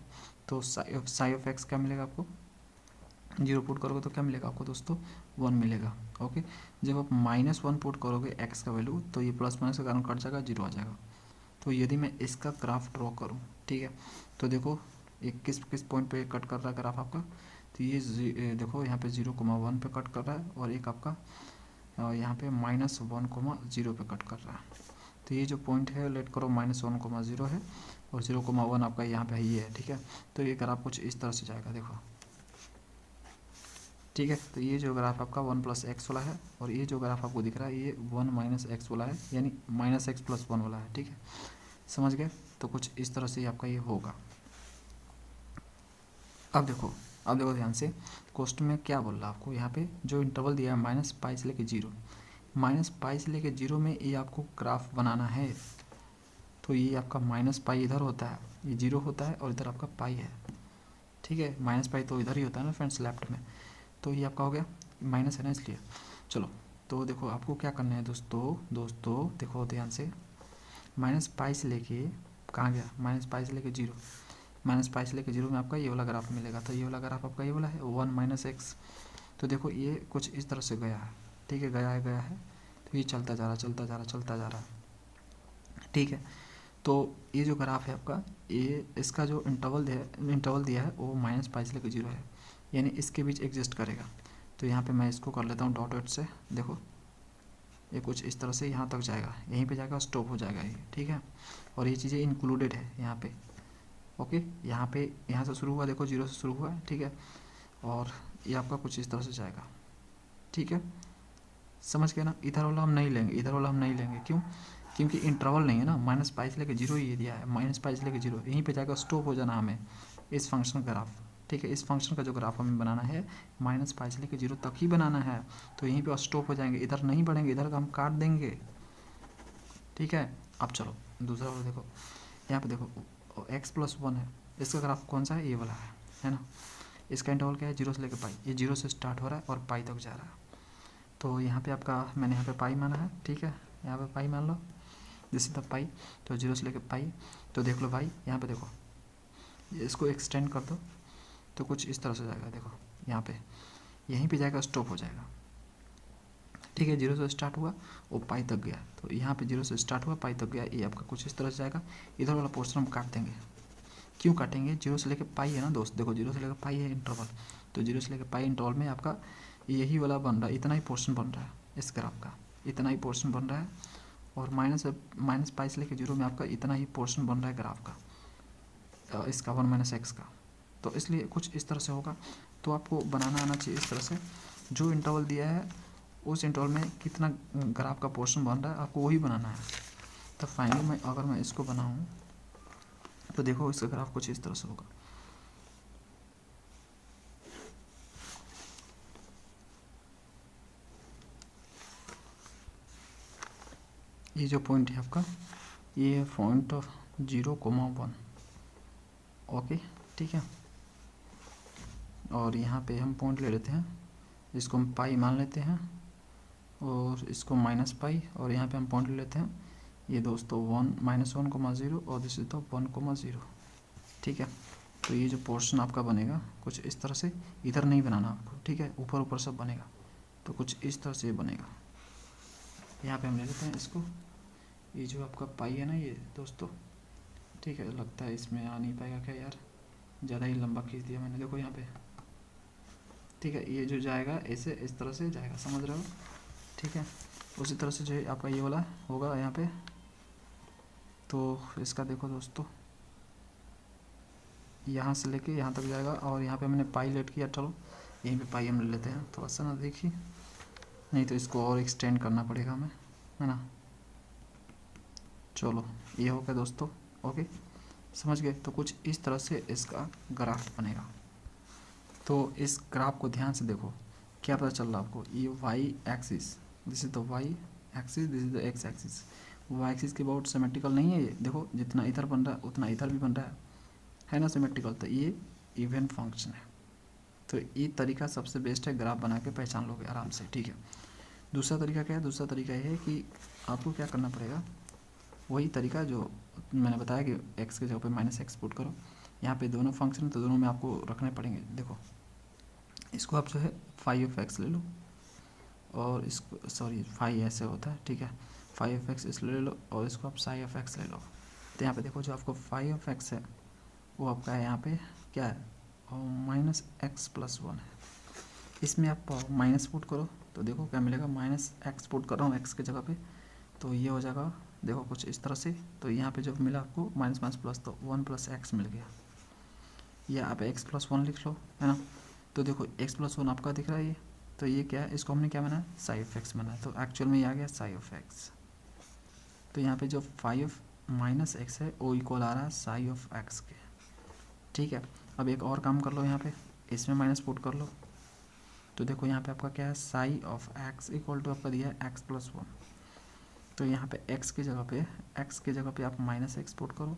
तो साई ऑफ x क्या मिलेगा आपको, 0 पुट करोगे तो क्या मिलेगा आपको दोस्तों, 1 मिलेगा, ओके। जब आप -1 पुट करोगे x का वैल्यू, तो ये प्लस माइनस के कारण कट जाएगा, 0 आ जाएगा। तो यदि मैं इसका ग्राफ ड्रॉ करूं, ठीक है, तो देखो एक किस पॉइंट पे कट कर रहा है ग्राफ आपका, तो ये देखो यहाँ पे 0,1 पे कट कर रहा है, और एक आपका यहाँ पे -1,0 पे कट कर रहा है। तो ये जो पॉइंट है लेट करो -1,0 है, और 0,1 आपका यहाँ पे ये है, ठीक है। तो ये ग्राफ कुछ इस तरह से जाएगा, देखो, ठीक है। तो ये जो ग्राफ आपका 1 + x वाला है, और ये जो ग्राफ आपको दिख रहा है ये 1 - x वाला है, यानी -x+1 वाला है, ठीक है, समझ गए। तो कुछ इस तरह से आपका ये होगा। अब देखो ध्यान से, क्वेश्चन में क्या बोल रहा है आपको, यहाँ पे जो इंटरवल दिया है -π से लेके 0, -π से लेके 0 में ये आपको ग्राफ बनाना है। तो ये आपका -π इधर होता है, ये 0 होता है, और इधर आपका पाई है, ठीक है। -π तो इधर ही होता है ना फ्रेंड्स, लेफ्ट में। तो ये आपका हो गया, माइनस है ना इसलिए। चलो, तो देखो आपको क्या करना है दोस्तों देखो ध्यान से, -π से लेके कहाँ गया, -π से लेके 0, -π से लेके 0 में आपका ये वाला ग्राफ मिलेगा। तो ये वाला ग्राफ आपका ये वाला है 1 - x। तो देखो ये कुछ इस तरह से गया है, ठीक है, गया है। तो ये चलता जा रहा है, ठीक है। तो ये जो ग्राफ है आपका, ये इसका जो इंटरवल दिया है वो -π से लेकर 0 है, यानी इसके बीच एग्जिस्ट करेगा। तो यहाँ पे मैं इसको कर लेता हूँ डॉट से, देखो ये कुछ इस तरह से यहाँ तक जाएगा, यहीं पे जाकर स्टॉप हो जाएगा ये, ठीक है। और ये चीज़ें इंक्लूडेड है यहाँ पे, ओके। यहाँ से शुरू हुआ, देखो 0 से शुरू हुआ है, ठीक है, और ये आपका कुछ इस तरह से जाएगा, ठीक है, समझ गए ना। इधर वाला हम नहीं लेंगे, क्यों, क्योंकि इंटरवल नहीं है ना, -π से लेकर 0 ये दिया है, -π से लेकर 0, यहीं पे जाकर स्टॉप हो जाना हमें इस फंक्शन का ग्राफ, ठीक है। इस फंक्शन का जो ग्राफ हमें बनाना है -π से लेकर 0 तक ही बनाना है, तो यहीं पे स्टॉप हो जाएंगे, इधर नहीं बढ़ेंगे, इधर का हम काट देंगे, ठीक है। अब चलो दूसरा वाला देखो, यहाँ पे देखो x+1 है, इसका ग्राफ कौन सा है, ये वाला है ना। इसका इंटरवल क्या है, 0 से लेकर पाई, ये 0 से स्टार्ट हो रहा है और पाई तक जा रहा है। तो यहाँ पे आपका मैंने यहाँ पे पाई माना है, ठीक है, यहाँ पे पाई मान लो, दिस इज द पाई। तो 0 से लेकर पाई, तो देख लो भाई यहाँ पे देखो, इसको एक्सटेंड कर दो तो कुछ इस तरह से जाएगा, देखो यहाँ पे यहीं पे जाएगा, स्टॉप हो जाएगा, ठीक है। 0 से स्टार्ट हुआ वो पाई तक गया, तो यहाँ पे 0 से स्टार्ट हुआ पाई तक गया, ये आपका कुछ इस तरह से जाएगा। इधर वाला पोर्शन हम काट देंगे, क्यों काटेंगे, 0 से लेकर पाई है ना दोस्त, देखो 0 से लेकर पाई है इंटरवल, तो 0 से लेकर पाई इंटरवल में आपका यही वाला बन रहा है, इतना ही पोर्शन बन रहा है इस ग्राफ का, इतना ही पोर्शन बन रहा है। और -π से लेकर 0 में आपका इतना ही पोर्शन बन रहा है ग्राफ का, इसका 1 - x का। तो इसलिए कुछ इस तरह से होगा। तो आपको बनाना आना चाहिए इस तरह से, जो इंटरवल दिया है उस इंटरवल में कितना ग्राफ का पोर्शन बन रहा है आपको वही बनाना है। तो फाइनली अगर मैं इसको बनाऊँ तो देखो इसका ग्राफ कुछ इस तरह से होगा। ये जो पॉइंट है आपका, ये पॉइंट 0,1, ओके, ठीक है। और यहाँ पे हम पॉइंट ले लेते हैं, इसको हम पाई मान लेते हैं, और इसको -π, और यहाँ पे हम पॉइंट ले लेते हैं ये दोस्तों 1 - 1,0, और दिस इज द 1,0, ठीक है। तो ये जो पोर्शन आपका बनेगा कुछ इस तरह से, इधर नहीं बनाना आपको, ठीक है, ऊपर ऊपर सब बनेगा, तो कुछ इस तरह से बनेगा। यहाँ पे हम ले लेते हैं इसको, ये जो आपका पाई है ना ये दोस्तों, ठीक है, लगता है इसमें आ नहीं पाएगा क्या यार, ज़्यादा ही लंबा खींच दिया मैंने, देखो यहाँ पे, ठीक है, ये जो जाएगा ऐसे इस तरह से जाएगा, समझ रहे हो, ठीक है। उसी तरह से जो है आपका ये वाला होगा यहाँ पे, तो इसका देखो दोस्तों, यहाँ से लेके यहाँ तक जाएगा, और यहाँ पे मैंने पाई लेट किया, चलो यहीं पे पाई हम ले लेते हैं, थोड़ा सा ना देखिए, नहीं तो इसको और एक्सटेंड करना पड़ेगा हमें, है ना। चलो ये हो गया दोस्तों, ओके, समझ गए। तो कुछ इस तरह से इसका ग्राफ बनेगा। तो इस ग्राफ को ध्यान से देखो, क्या पता चल रहा है आपको, ये Y axis, this is the Y axis, this is the X axis. Y axis के अबाउट सिमेट्रिकल नहीं है ये, देखो जितना इधर बन रहा है उतना इधर भी बन रहा है ना सिमेट्रिकल, तो ये इवन फंक्शन है। तो ये तरीका सबसे बेस्ट है, ग्राफ बना के पहचान लोगे आराम से, ठीक है। दूसरा तरीका क्या है, दूसरा तरीका ये है कि आपको क्या करना पड़ेगा, वही तरीका जो मैंने बताया कि x के जगह पे माइनस एक्स पुट करो, यहाँ पे दोनों फंक्शन तो दोनों में आपको रखने पड़ेंगे। देखो इसको आप जो है फाइव ऑफ एक्स ले लो, और इसको सॉरी फाइव ऐसे होता है, ठीक है, फाइव ऑफ एक्स इसलिए ले लो, और इसको आप साई ऑफ एक्स ले लो। तो यहाँ पे देखो जो आपको फाइव ऑफ एक्स है वो आपका है यहाँ पे क्या है, माइनस एक्स प्लस वन है। इसमें आप माइनस पुट करो तो देखो क्या मिलेगा, माइनस एक्स पुट कर रहा हूँ एक्स के जगह पे, तो ये हो जाएगा देखो कुछ इस तरह से। तो यहाँ पे जब मिला आपको माइनस माइनस प्लस, तो वन प्लस एक्स मिल गया, या आप एक्स प्लस वन लिख लो, है ना। तो देखो एक्स प्लस वन आपका दिख रहा है ये, तो ये क्या है, इसको हमने क्या बनाया, साई ऑफ एक्स बनाया, तो एक्चुअल में ये आ गया साई ऑफ एक्स। तो यहाँ पे जो फाइव माइनस एक्स है वो इक्वल आ रहा है साई ऑफ एक्स के, ठीक है। अब एक और काम कर लो, यहाँ पे इसमें माइनस पुट कर लो, तो देखो यहाँ पे आपका क्या है, psi of x equal to आपका दिया है एक्स प्लस वन। तो यहाँ पे x की जगह पे आप माइनस एक्स पुट करो,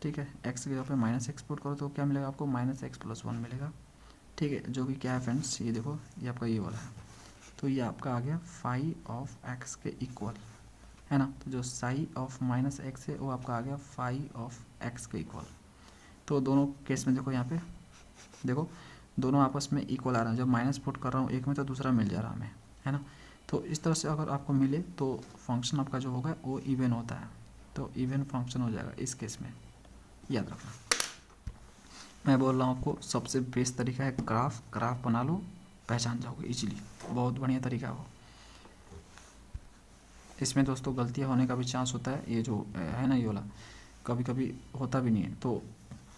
ठीक है, x की जगह पे माइनस एक्स पुट करो, तो क्या मिलेगा आपको, माइनस एक्स प्लस वन मिलेगा, ठीक है, जो कि क्या है फ्रेंड्स, ये देखो ये आपका ये वाला है, तो ये आपका आ गया फाइव ऑफ एक्स के इक्वल, है ना। तो जो साई ऑफ माइनस एक्स है वो आपका आ गया फाइव ऑफ एक्स के इक्वल। तो दोनों केस में देखो यहाँ पे देखो दोनों आपस में इक्वल आ रहा है, जब माइनस पुट कर रहा हूँ एक में तो दूसरा मिल जा रहा है हमें, है ना। तो इस तरह से अगर आपको मिले तो फंक्शन आपका जो होगा वो इवन होता है, तो इवन फंक्शन हो जाएगा इस केस में, याद रखना। मैं बोल रहा हूँ आपको सबसे बेस्ट तरीका है ग्राफ बना लो, पहचान जाओगे इजीली, बहुत बढ़िया तरीका है वो। इसमें दोस्तों गलतियाँ होने का भी चांस होता है, ये जो है ना ये वाला कभी कभी होता भी नहीं है, तो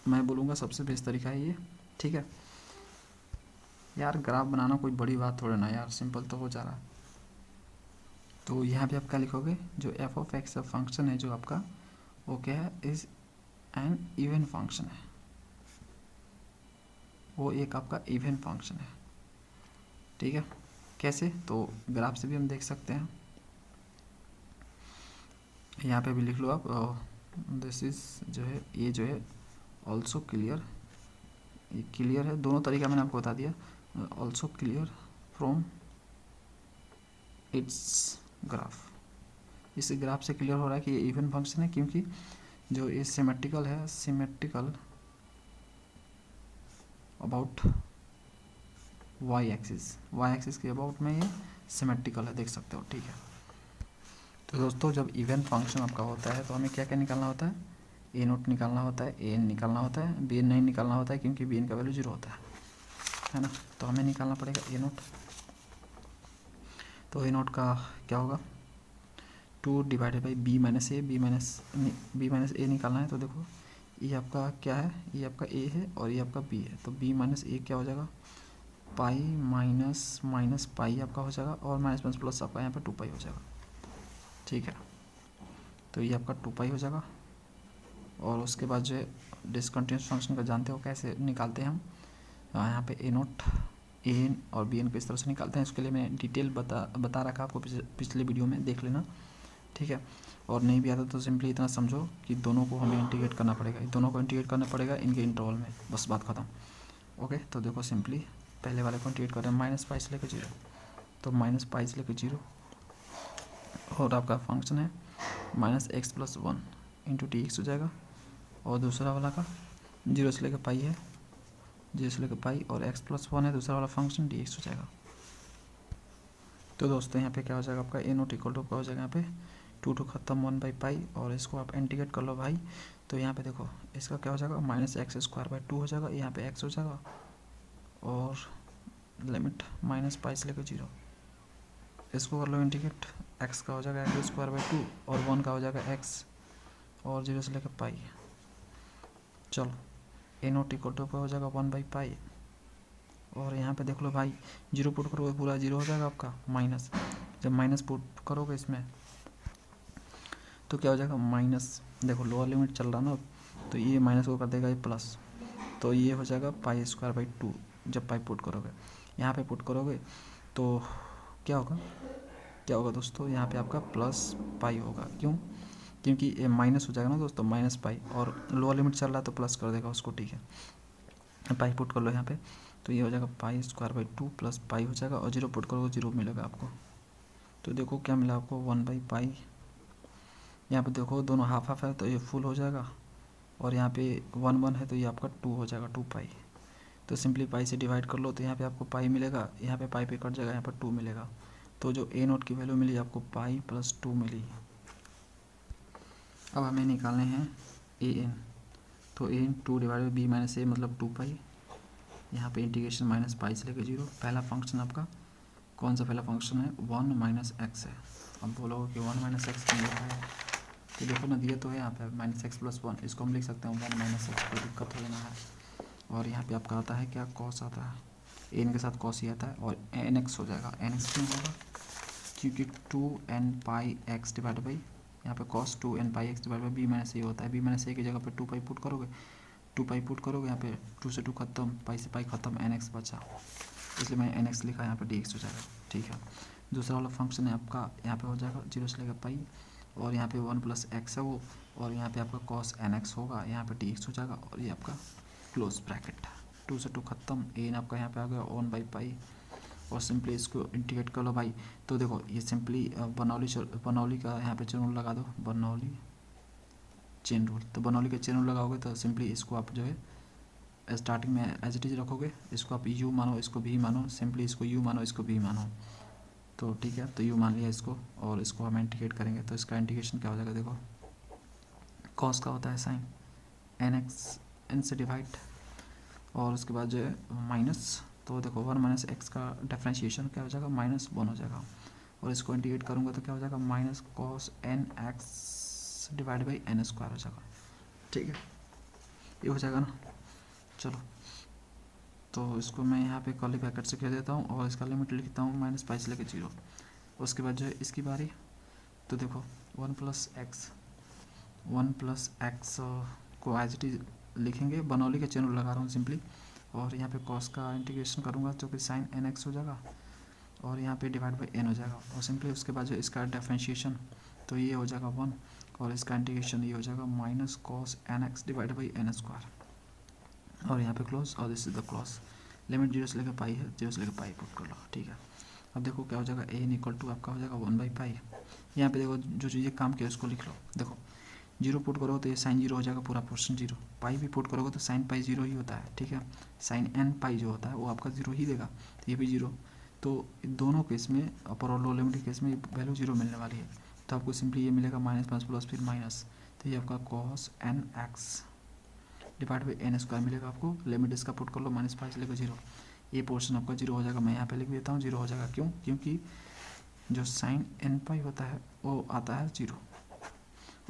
मैं बोलूँगा सबसे बेस्ट तरीका है ये, ठीक है यार। ग्राफ बनाना कोई बड़ी बात थोड़ा ना यार, सिंपल तो हो जा रहा है। तो यहाँ पे आप क्या लिखोगे, जो एफ ऑफ एक्स फंक्शन है जो आपका वो क्या है, इज एन इवन फंक्शन है, वो एक आपका इवन फंक्शन है, ठीक है। कैसे, तो ग्राफ से भी हम देख सकते हैं, यहाँ पे भी लिख लो आप, दिस इज जो है ये जो है ऑल्सो क्लियर, ये क्लियर है, दोनों तरीका मैंने आपको बता दिया, also clear from its graph. इस ग्राफ से क्लियर हो रहा है कि ये इवन फंक्शन है, क्योंकि जो ये सिमेट्रिकल है, सिमेट्रिकल अबाउट वाई एक्सिस के अबाउट में ये सिमेट्रिकल है, देख सकते हो, ठीक है। तो दोस्तों जब इवन फंक्शन आपका होता है तो हमें क्या क्या निकालना होता है, ए नोट निकालना होता है, ए एन निकालना होता है, बी एन नहीं निकालना होता है क्योंकि बी एन का वैल्यू जीरो होता है ना। तो हमें निकालना पड़ेगा ए नोट। तो ए नोट का क्या होगा, 2 डिवाइडेड बाई बी माइनस ए निकालना है। तो देखो ये आपका क्या है, ये आपका ए है और ये आपका बी है, तो बी माइनस ए क्या हो जाएगा, पाई माइनस माइनस पाई आपका हो जाएगा, और माइनस माइनस प्लस आपका यहाँ पे 2 पाई हो जाएगा, ठीक है। तो ये आपका 2 पाई हो जाएगा, और उसके बाद जो है डिसकंटिन्यूस फंक्शन का जानते हो कैसे निकालते हैं हम, यहाँ पे ए नोट ए एन और बी एन को इस तरह से निकालते हैं, उसके लिए मैं डिटेल बता रखा आपको पिछले वीडियो में, देख लेना, ठीक है। और नहीं भी आता तो सिंपली इतना समझो कि दोनों को हमें इंटीग्रेट करना पड़ेगा, दोनों को इंटीग्रेट करना पड़ेगा इनके इंटरवल में, बस बात खत्म, ओके। तो देखो सिंपली पहले वाले को इंटीग्रेट कर रहे हैं, माइनस पाई से लेकर जीरो, तो माइनस पाई से लेकर जीरो, और आपका फंक्शन है minus x plus one into D x हो जाएगा, और दूसरा वाला का जीरो से लेकर पाई है, जीरो से लेकर पाई, और एक्स प्लस वन है दूसरा वाला फंक्शन, डी एक्स हो जाएगा। तो दोस्तों यहाँ पे क्या हो जाएगा आपका ए नोट इक्वल टू क्या हो जाएगा यहाँ पे टू टू खत्म वन बाई पाई, और इसको आप इंटीग्रेट कर लो भाई। तो यहाँ पे देखो इसका क्या हो जाएगा minus x square by two हो जाएगा, यहाँ पे एक्स हो जाएगा, और लिमिट माइनस पाई से लेकर जीरो, इसको कर लो इंटीग्रेट, एक्स का हो जाएगा एक्स स्क्वायर बाई टू, और वन का हो जाएगा एक्स, और जीरो से लेकर पाई। चलो ए नोट इक्वल टू हो जाएगा वन बाई पाई, और यहाँ पे देख लो भाई जीरो पुट करोगे पूरा जीरो हो जाएगा आपका, माइनस जब माइनस पुट करोगे इसमें तो क्या हो जाएगा माइनस, देखो लोअर लिमिट चल रहा ना, तो ये माइनस को कर देगा ये प्लस, तो ये हो जाएगा पाई स्क्वायर बाई टू। जब पाई पुट करोगे यहाँ पे पुट करोगे तो क्या होगा दोस्तों, यहाँ पे आपका प्लस पाई होगा, क्यों, क्योंकि ये माइनस हो जाएगा ना दोस्तों, माइनस पाई, और लोअर लिमिट चल रहा है तो प्लस कर देगा उसको, ठीक है। पाई पुट कर लो यहाँ पे, तो ये हो जाएगा pi square by two plus pi हो जाएगा, और जीरो पुट करोगे जीरो मिलेगा आपको। तो देखो क्या मिला आपको वन बाई पाई, यहाँ पे देखो दोनों हाफ हाफ है तो ये फुल हो जाएगा, और यहाँ पे वन वन है तो ये आपका टू हो जाएगा, टू पाई। तो सिंपली पाई से डिवाइड कर लो तो यहाँ पे आपको पाई मिलेगा, यहाँ पे पाई पे कट जाएगा, यहाँ पर टू मिलेगा। तो जो ए नोट की वैल्यू मिली आपको पाई प्लस टू मिली। अब हमें निकालने हैं ए एन, तो a n two divide by b minus a मतलब टू पाई, यहाँ पे इंटीग्रेशन माइनस पाई से लेकर जीरो। पहला फंक्शन आपका कौन सा पहला फंक्शन है, वन माइनस एक्स है। अब बोलोगे कि वन माइनस एक्स क्यों लिखा है, तो देखो ना दिया तो है यहाँ पे माइनस एक्स प्लस वन, इसको हम लिख सकते हैं वन माइनस एक्स, कोई दिक्कत हो जाना है। और यहाँ पे आपका आता है क्या कॉस आता है, एन के साथ कॉस ही आता है, और एन एक्स हो जाएगा। एन एक्स क्यों होगा, क्योंकि two n pi x divide by यहाँ पे cos two n pi x divide by b minus a होता है। बी माइनस ए की जगह पे टू पाई पुट करोगे, टू पाई पुट करोगे यहाँ पे टू से टू खत्म, पाई से पाई खत्म, एन एक्स बचा, इसलिए मैंने एन एक्स लिखा, यहाँ पे डी एक्स हो जाएगा, ठीक है। दूसरा वाला फंक्शन है आपका यहाँ पे हो जाएगा जीरो से लेकर पाई, और यहाँ पे वन प्लस एक्स है वो, और यहाँ पे आपका कॉस एन एक्स होगा, यहाँ पे डी एक्स हो जाएगा, और ये आपका क्लोज ब्रैकेट, टू से टू खत्म, एन आपका यहाँ पे आ गया वन बाई पाई, और सिंपली इसको इंटीग्रेट कर लो भाई। तो देखो ये सिंपली बनौली का यहाँ पे चेन रूल लगा दो, बनौली चेन रूल। तो बनौली का चेन रूल लगाओगे तो सिंपली इसको आप जो है स्टार्टिंग में एज इट इज रखोगे, इसको आप यू मानो, इसको भी मानो, सिंपली इसको यू मानो, इसको भी मानो, तो ठीक है। तो यू मान लिया इसको, और इसको हम इंटीग्रेट करेंगे तो इसका इंटीग्रेशन क्या हो जाएगा, देखो कॉस का होता है साइन एन एक्स, एन से डिवाइड, और उसके बाद जो है माइनस, तो देखो वन माइनस एक्स का डिफ्रेंशिएशन क्या हो जाएगा माइनस वन हो जाएगा, और इसको इंटीग्रेट करूँगा तो क्या हो जाएगा minus cos N X divide by N square हो जाएगा, ठीक है, ये हो जाएगा ना। चलो तो इसको मैं यहाँ पे कर्ली ब्रैकेट से कह देता हूँ, और इसका लिमिट लिखता हूँ माइनस पाई से लेकर जीरो। उसके बाद जो है इसकी बारी, तो देखो वन प्लस एक्स को एज इट इज लिखेंगे, बनौली का चैनल लगा रहा हूँ सिंपली, और यहाँ पे कॉस का इंटीग्रेशन करूँगा जो कि साइन एन एक्स हो जाएगा, और यहाँ पे डिवाइड बाई एन हो जाएगा, और सिंपली उसके बाद जो इसका डिफरेंशिएशन तो ये हो जाएगा वन, और इसका इंटीग्रेशन ये हो जाएगा minus cos N X divide by N square, और यहाँ पे क्लोज, और this is the close. Limit zero से लेकर पाई है, जीरो से लेकर पाई पुट कर लो, ठीक है। अब देखो क्या हो जाएगा ए एन इक्वल टू आपका हो जाएगा वन बाई पाई। यहाँ पे देखो जो चीज़ें काम किया उसको लिख लो, देखो जीरो पुट करोगे तो ये साइन जीरो हो जाएगा, पूरा पोर्शन जीरो, पाई भी पुट करोगे तो साइन पाई जीरो ही होता है, ठीक है। साइन एन पाई जो होता है वो आपका जीरो ही देगा, तो ये भी जीरो, तो दोनों केस में अपर और लो लिमिट केस में वैल्यू जीरो मिलने वाली है, तो आपको सिंपली ये मिलेगा माइनस प्लस प्लस फिर माइनस, तो ये आपका cos N X divide by N square मिलेगा आपको। लिमिट इसका पुट कर लो माइनस पाई से लेकर जीरो, ये पोर्शन आपका जीरो हो जाएगा, मैं यहाँ पे लिख देता हूँ जीरो हो जाएगा, क्यों, क्योंकि जो साइन एन पाई होता है वो आता है जीरो,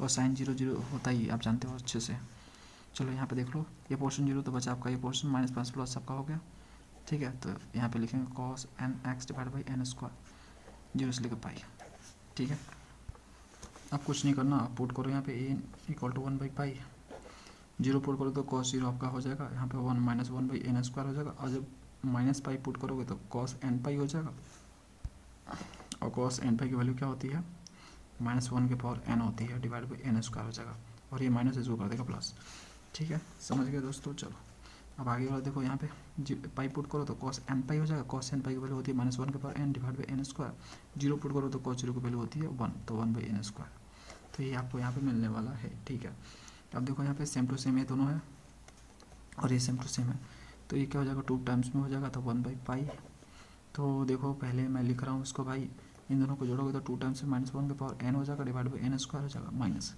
और साइन जीरो जीरो होता ही आप जानते हो अच्छे से। चलो यहाँ पे देख लो ये पोर्शन जीरो, तो बचा आपका ये पोर्शन माइनस प्लस प्लस आपका हो गया, ठीक है। तो यहाँ पे लिखेंगे cos N X divide by N square zero से लेकर पाई, ठीक है। अब कुछ नहीं करना, आप पुट करो यहाँ पे a equal to one by pi, zero put करो तो कॉस जीरो आपका हो जाएगा, यहाँ पे one minus one by N square हो जाएगा, और जब माइनस पाई पुट करोगे तो कॉस एन पाई हो जाएगा, और कॉस एन पाई की वैल्यू क्या होती है माइनस वन के पावर एन होती है, डिवाइड बाई एन स्क्वायर हो जाएगा, और ये माइनस इसको कर देगा प्लस, ठीक है, समझ गए दोस्तों। चलो अब आगे वाला देखो, यहाँ पे पाई पुट करो तो कॉस एन पाई हो जाएगा, कॉस एन पाई की वैल्यू होती है माइनस वन के power N divide by N square, zero put करो तो कॉस जीरो की वैल्यू होती है वन, तो वन बाई एन स्क्वायर, तो ये आपको यहाँ पे मिलने वाला है, ठीक है। अब देखो यहाँ पे सेम टू सेम ये दोनों है, और ये सेम टू सेम है, तो ये क्या हो जाएगा 2 टाइम्स में हो जाएगा तो 1/पाई। तो देखो पहले मैं लिख रहा हूँ इसको भाई, इन दोनों को जोड़ोगे तो 2 टाइम्स में -1 के पावर n हो जाएगा डिवाइड बाई n स्क्वायर हो जाएगा माइनस,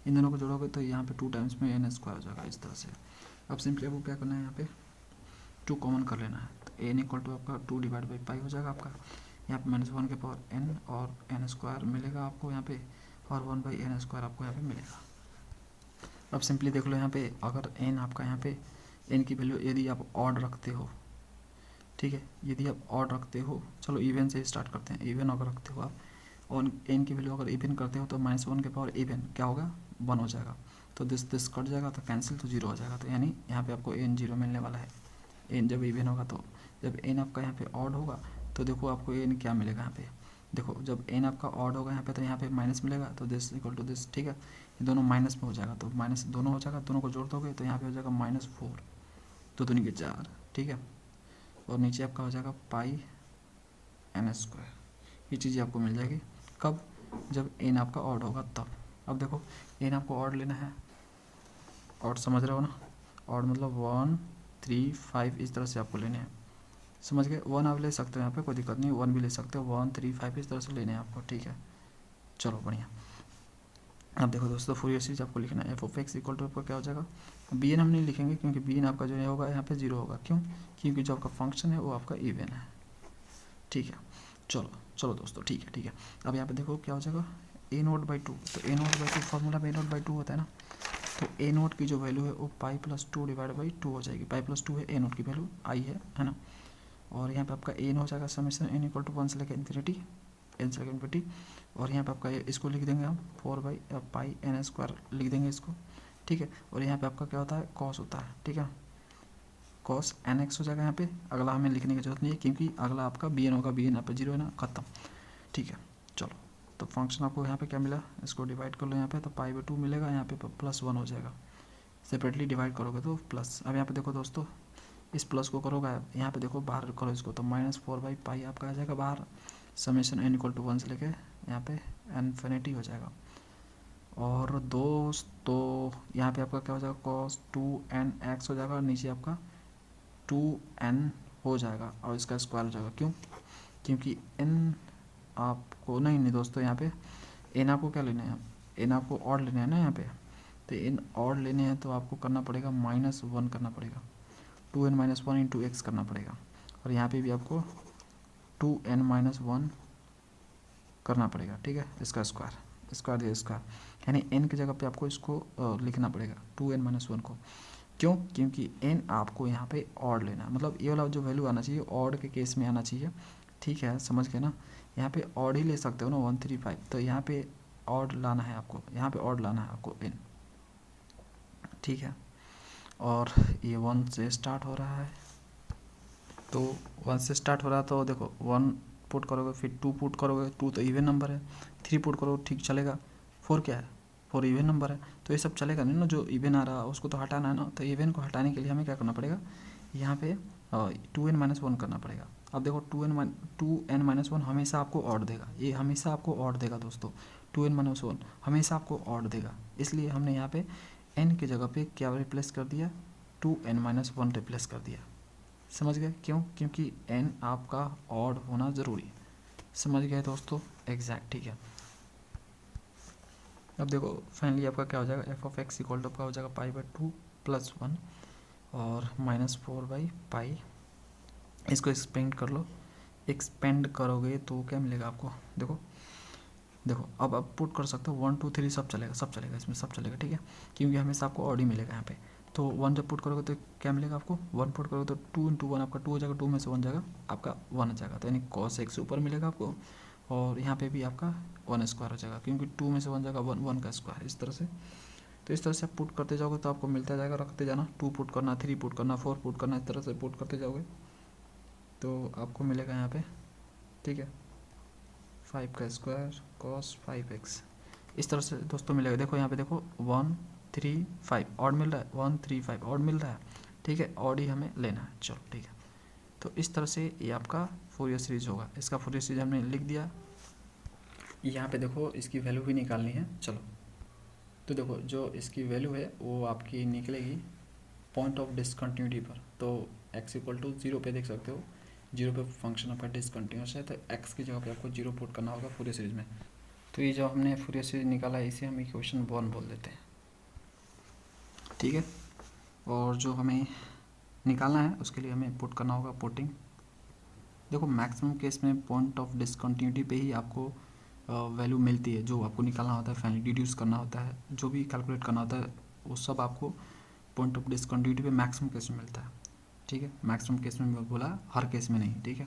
इन दोनों को जोड़ोगे तो यहाँ पे 2 टाइम्स में n स्क्वायर हो जाएगा इस तरह से। अब सिंपली आपको क्या करना है, यहाँ पे 2 कॉमन कर लेना है, तो n इक्वल टू आपका 2 डिवाइड बाई पाई हो जाएगा आपका, यहाँ पे -1 के पावर n और n स्क्वायर मिलेगा आपको यहाँ पे, और 1/n स्क्वायर आपको यहाँ पे मिलेगा। अब सिंपली देख लो यहाँ पे, अगर n आपका यहाँ पे n की वैल्यू यदि आप ऑड रखते हो, ठीक है, यदि आप ऑड रखते हो, चलो इवन से स्टार्ट करते हैं, इवन अगर रखते हो आप और n की वैल्यू अगर इवन करते हो तो -1 के पावर इवन क्या होगा 1 हो जाएगा, तो दिस कट जाएगा तो कैंसिल तो 0 हो जाएगा, तो यानी यहाँ पे आपको n 0 मिलने वाला है। n जब इवन होगा, तो जब n आपका यहाँ पे ऑड होगा तो देखो आपको n क्या मिलेगा यहाँ पे, देखो जब n आपका ऑड होगा यहाँ पे तो यहाँ पे माइनस मिलेगा, तो दिस इक्वल टू दिस, ठीक है, ये दोनों माइनस में हो जाएगा, तो माइनस दोनों हो जाएगा, दोनों को जोड़ दोगे तो यहाँ पे हो जाएगा -4, 2 दूनी के 4, ठीक है, और नीचे आपका हो जाएगा पाई n स्क्वायर, ये चीज़ें आपको मिल जाएगी कब, जब n आपका ऑड होगा तब। अब देखो n आपको ऑड लेना है, ऑड समझ रहे हो ना, ऑड मतलब 1 3 5 इस तरह से आपको लेने हैं, समझ गए, 1 आप ले सकते हो यहाँ पे कोई दिक्कत नहीं, 1 भी ले सकते हो, 1 3 5 इस तरह से लेने हैं आपको, ठीक है, चलो बढ़िया। अब देखो दोस्तों फूरियर सीरीज आपको लिखना है, f(x) इक्वल टू आपका क्या हो जाएगा, bn हम नहीं लिखेंगे क्योंकि bn आपका जो है होगा यहाँ पे 0 होगा, क्यों, क्योंकि जो आपका फंक्शन है वो आपका इवन है, ठीक है, चलो दोस्तों, ठीक है। अब यहाँ पे देखो क्या हो जाएगा a0/2, तो a0/2 फॉर्मूला में a0/2 होता है ना, तो a0 की जो वैल्यू है वो π+2 डिवाइड बाई 2 हो जाएगी, π+2 है a0 की वैल्यू आई है ना, और यहाँ पे आपका n हो जाएगा समेशन n इक्वल टू 1 से लेकर इन्फिनिटी n से लेकर इन्फिनिटी, और यहाँ पे आपका इसको लिख देंगे हम 4/πn² लिख देंगे इसको, ठीक है, और यहाँ पे आपका क्या होता है कॉस होता है, ठीक है, कॉस nx हो जाएगा यहाँ पे, अगला हमें लिखने की जरूरत नहीं है क्योंकि अगला आपका bn होगा, bn यहाँ पे 0 है ना, खत्म, ठीक है, चलो तो फंक्शन आपको यहाँ पे क्या मिला, इसको डिवाइड कर लो यहाँ पे तो π/2 मिलेगा, यहाँ पे +1 हो जाएगा, सेपरेटली डिवाइड करोगे तो प्लस। अब यहाँ पे देखो दोस्तों, इस प्लस को करोगे यहाँ पे देखो बाहर करो इसको, तो -4/π आपका आ जाएगा बाहर, समेशन n इक्वल टू 1 से लेके यहाँ पे इन्फिनिटी हो जाएगा, और दोस्तों यहाँ पे आपका क्या हो जाएगा cos 2nx हो जाएगा, और नीचे आपका 2n हो जाएगा और इसका स्क्वायर हो जाएगा, क्यों, क्योंकि n आपको नहीं दोस्तों, यहाँ पे n आपको क्या लेना है, n आपको ऑड लेना है ना यहाँ पे, तो n ऑड लेने हैं तो आपको करना पड़ेगा -1 करना पड़ेगा, 2n - 1 इंटू एक्स करना पड़ेगा, और यहाँ पे भी आपको 2n - 1 करना पड़ेगा, ठीक है, इसका स्क्वायर दिया स्क्वायर, यानी n की जगह पे आपको इसको लिखना पड़ेगा 2n - 1 को, क्यों, क्योंकि n आपको यहाँ पे ऑड लेना है, मतलब ये वाला जो वैल्यू आना चाहिए ऑड के केस में आना चाहिए, ठीक है, समझ गए ना, यहाँ पे ऑड ही ले सकते हो ना 1 3 5, तो यहाँ पे ऑड लाना है आपको, यहाँ पे ऑड लाना है आपको n, ठीक है, और ये 1 से स्टार्ट हो रहा है, तो 1 से स्टार्ट हो रहा है, तो देखो 1 पुट करोगे, फिर 2 पुट करोगे, 2 तो इवन नंबर है, 3 पुट करोगे ठीक चलेगा, 4 क्या है, 4 इवन नंबर है, तो ये सब चलेगा नहीं ना, जो इवन आ रहा है उसको तो हटाना है ना, तो इवन को हटाने के लिए हमें क्या करना पड़ेगा, यहाँ पे 2n - 1 करना पड़ेगा। अब देखो 2n - 1 हमेशा आपको ऑड देगा, ये हमेशा आपको ऑड देगा दोस्तों, 2n - 1 हमेशा आपको ऑड देगा, इसलिए हमने यहाँ पे n की जगह पे क्या रिप्लेस कर दिया, 2n - 1 रिप्लेस कर दिया, समझ गए, क्यों, क्योंकि n आपका ऑड होना ज़रूरी है, समझ गए दोस्तों, एग्जैक्ट, ठीक है। अब देखो फाइनली आपका क्या हो जाएगा, f(x) इक्वल टू आपका हो जाएगा π/2 + 1 और -4/π, इसको एक्सपेंड कर लो, एक्सपेंड करोगे तो क्या मिलेगा आपको, देखो अब आप पुट कर सकते हो 1 2 3 सब चलेगा इसमें, सब चलेगा, ठीक है, क्योंकि हमेशा आपको ऑड ही मिलेगा यहाँ पे, तो 1 जब पुट करोगे तो क्या मिलेगा आपको, 1 पुट करोगे तो 2 × 1 आपका 2 हो जाएगा, 2 में से 1 जाएगा आपका 1 हो जाएगा, तो यानी cos x ऊपर मिलेगा आपको, और यहाँ पे भी आपका 1 स्क्वायर हो जाएगा, क्योंकि 2 में से 1 जाएगा 1 का स्क्वायर, इस तरह से, तो इस तरह से आप पुट करते जाओगे तो आपको मिलता जाएगा, रखते जाना, 2 पुट करना, 3 पुट करना, 4 पुट करना, इस तरह से पुट करते जाओगे तो आपको मिलेगा यहाँ पे, ठीक है, 5 का स्क्वायर cos 5x, इस तरह से दोस्तों मिलेगा। देखो यहाँ पे देखो 1 3 5 ऑड मिल रहा है, 1 3 5 ऑड मिल रहा है, ठीक है, ऑड ही हमें लेना है, चलो ठीक है, तो इस तरह से ये आपका फूरियर सीरीज होगा, इसका फूरियर सीरीज हमने लिख दिया, यहाँ पे देखो इसकी वैल्यू भी निकालनी है, चलो तो देखो जो इसकी वैल्यू है वो आपकी निकलेगी पॉइंट ऑफ डिसकंटिन्यूटी पर, तो x इक्वल टू 0 पे देख सकते हो, 0 पे फंक्शन आपका डिसकंटिन्यूस है, तो x की जगह पे आपको 0 पुट करना होगा फूरियर सीरीज में। तो ये जो हमने फूरियर सीरीज निकाला है इसे हम इक्वेशन 1 बोल देते हैं, ठीक है। और जो हमें निकालना है उसके लिए हमें पुट करना होगा पुटिंग। देखो मैक्सिमम केस में पॉइंट ऑफ डिसकंटिन्यूटी पे ही आपको वैल्यू मिलती है, जो आपको निकालना होता है, फाइनली डिड्यूस करना होता है, जो भी कैलकुलेट करना होता है वो सब आपको पॉइंट ऑफ डिसकंटिन्यूटी पे मैक्सिमम केस में मिलता है, ठीक है। मैक्सिमम केस में बोला, हर केस में नहीं, ठीक है।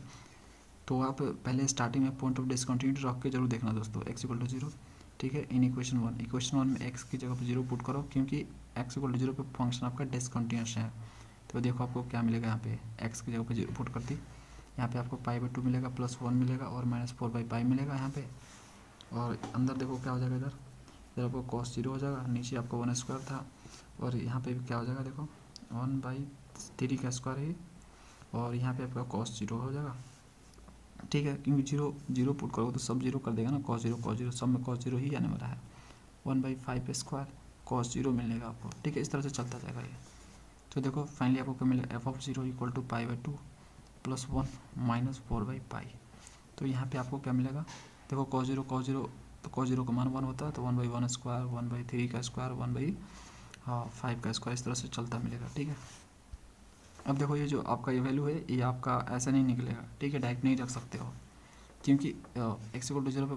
तो आप पहले स्टार्टिंग में पॉइंट ऑफ डिसकंटिन्यूटी रख के जरूर देखना दोस्तों, x इक्वल टू 0, ठीक है। इन इक्वेशन 1 में x की जगह पर 0 पुट करो, क्योंकि x इक्वल टू 0 पे फंक्शन आपका डिसकंटिन्यूस है। तो देखो आपको क्या मिलेगा, यहाँ पे x की जगह पर 0 पुट कर दी, यहाँ पे आपको π/2 मिलेगा, +1 मिलेगा और -4/π मिलेगा यहाँ पे। और अंदर देखो क्या हो जाएगा, इधर आपको cos 0 हो जाएगा, नीचे आपको 1² था, और यहाँ पे भी क्या हो जाएगा देखो 1/3 का स्क्वायर है, और यहाँ पे आपका cos 0 हो जाएगा, ठीक है। क्योंकि 0 पुट करोगे तो सब 0 कर देगा ना, cos 0 सब में cos 0 ही आने वाला है, 1/5² cos 0 मिलेगा आपको, ठीक है। इस तरह से चलता जाएगा ये। तो देखो फाइनली आपको क्या मिलेगा, f(0) इक्वल टू π/2 +1 -4/π। तो यहाँ पे आपको क्या मिलेगा, देखो cos 0 तो cos 0 का मान 1 होता है, तो 1/1², 1/3 का स्क्वायर, 1/5 का स्क्वायर, इस तरह से चलता मिलेगा, ठीक है। अब देखो ये जो आपका ये वैल्यू है ये आपका ऐसा नहीं निकलेगा, ठीक है, डायरेक्ट नहीं रख सकते हो, क्योंकि x इक्वल टू 0 पे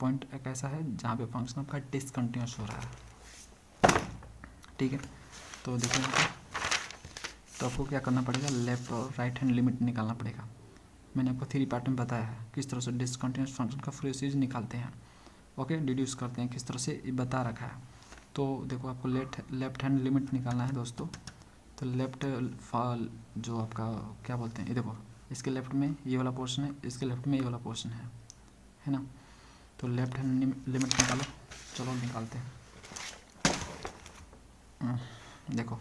पॉइंट एक ऐसा है जहाँ पे फंक्शन आपका डिसकंटिन्यूस हो रहा है, ठीक है। तो देखो यहाँ पे तो आपको क्या करना पड़ेगा, लेफ्ट और राइट हैंड लिमिट निकालना पड़ेगा। मैंने आपको 3 पार्ट में बताया है किस तरह से डिसकंटिन्यूस फंक्शन का फूरियर सीरीज निकालते हैं, ओके, डिड्यूस करते हैं किस तरह से, ये बता रखा है। तो देखो आपको लेफ्ट हैंड लिमिट निकालना है दोस्तों। तो लेफ्ट जो आपका क्या बोलते हैं, ये देखो इसके लेफ्ट में ये वाला पोर्शन है, इसके लेफ्ट में ये वाला पोर्शन है ना। तो लेफ्ट हैंड लिमिट निकालो, चलो निकालते हैं। देखो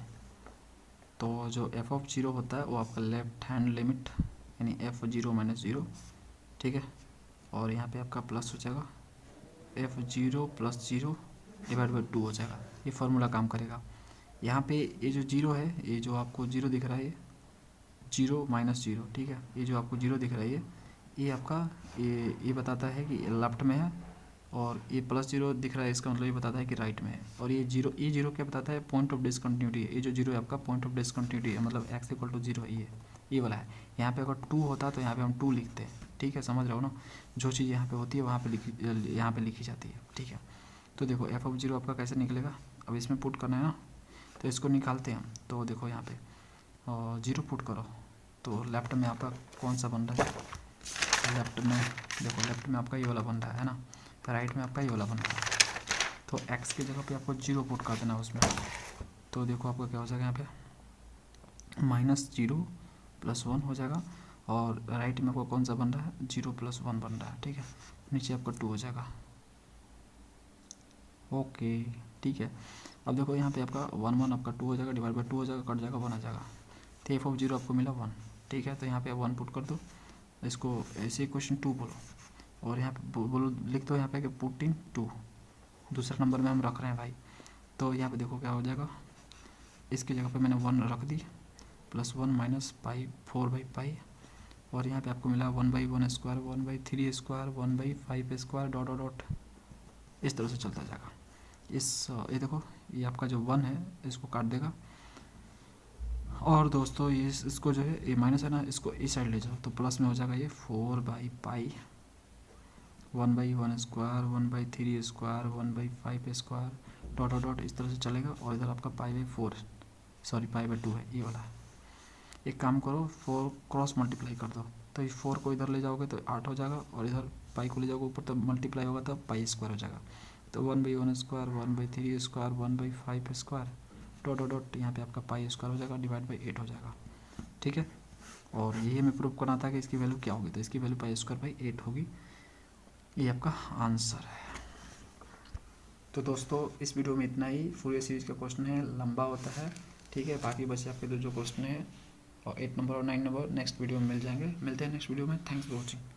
तो जो f(0) होता है वो आपका लेफ्ट हैंड लिमिट यानी f(0 - 0), ठीक है। और यहाँ पे आपका प्लस हो जाएगा, f(0 + 0) / 2 हो जाएगा, ये फार्मूला काम करेगा। यहाँ पे ये जो 0 है, ये जो आपको 0 दिख रहा है, 0 - 0, ठीक है। ये जो आपको 0 दिख रहा है ये आपका ये बताता है कि लेफ्ट में है, और ये +0 दिख रहा है, इसका मतलब ये बताता है कि राइट में है। और ये 0 क्या बताता है, पॉइंट ऑफ डिसकंटिन्यूटी है। ये जो 0 है आपका पॉइंट ऑफ डिसकंटिन्यूटी है, मतलब x इक्वल टू 0 है, ये वाला है। यहाँ पे अगर 2 होता तो यहाँ पे हम 2 लिखते हैं, ठीक है, समझ रहे हो ना। जो चीज़ यहाँ पे होती है वहाँ पे लिखी जाती है, ठीक है। तो देखो f(0) आपका कैसे निकलेगा, अब इसमें पुट करना है ना, तो इसको निकालते हैं हम। तो देखो यहाँ पे 0 पुट करो, तो लेफ्ट में आपका कौन सा बन रहा है, लेफ्ट में देखो, लेफ्ट में आपका ये वाला बन रहा है ना, तो राइट में आपका ये वाला बन रहा है। तो x की जगह पे आपको 0 पुट कर देना उसमें। तो देखो आपका क्या हो जाएगा, यहाँ पे -0 + 1 हो जाएगा, और राइट में आपको कौन सा बन रहा है, 0 + 1 बन रहा है, ठीक है। नीचे आपका 2 हो जाएगा, ओके, ठीक है। अब देखो यहाँ पे आपका 1 आपका 2 हो जाएगा, / 2 हो जाएगा, कट जाएगा, 1 आ जाएगा। तो f(0) आपको मिला 1, ठीक है। तो यहाँ पे 1 पुट कर दो, इसको ऐसे इक्वेशन 2 बोलो, और यहाँ पे बोलो, लिख दो यहाँ पे कि पुटिंग 2, दूसरा नंबर में हम रख रहे हैं भाई। तो यहाँ पे देखो क्या हो जाएगा, इसकी जगह पे मैंने 1 रख दी, +1 - π/4/π, और यहाँ पे आपको मिला 1/1², 1/3², 1/5², डॉट, इस तरह से चलता जाएगा। ये देखो ये आपका जो 1 है इसको काट देगा, और दोस्तों ये इसको जो है ये माइनस है ना, इसको इस साइड ले जाओ, तो प्लस में हो जाएगा ये 4/π, 1/1², 1/3², 1/5², डॉट, इस तरह से चलेगा। और इधर आपका π/2 है, ये वाला है। एक काम करो, 4 क्रॉस मल्टीप्लाई कर दो, तो इस 4 को इधर ले जाओगे तो 8 हो जाएगा, और इधर पाई को ले जाओगे ऊपर तो मल्टीप्लाई होगा तो π² हो जाएगा। तो 1/1², 1/3², 1/5², डॉट, यहाँ पे आपका π² हो जाएगा, /8 हो जाएगा, ठीक है। और यही हमें प्रूव करना था कि इसकी वैल्यू क्या होगी, तो इसकी वैल्यू π²/8 होगी, ये आपका आंसर है। तो दोस्तों इस वीडियो में इतना ही। फूरियर सीरीज का क्वेश्चन है, लंबा होता है, ठीक है। बाकी बचे आपके जो क्वेश्चन है और 8 नंबर और 9 नंबर नेक्स्ट वीडियो में मिल जाएंगे। मिलते हैं नेक्स्ट वीडियो में। Thanks for watching.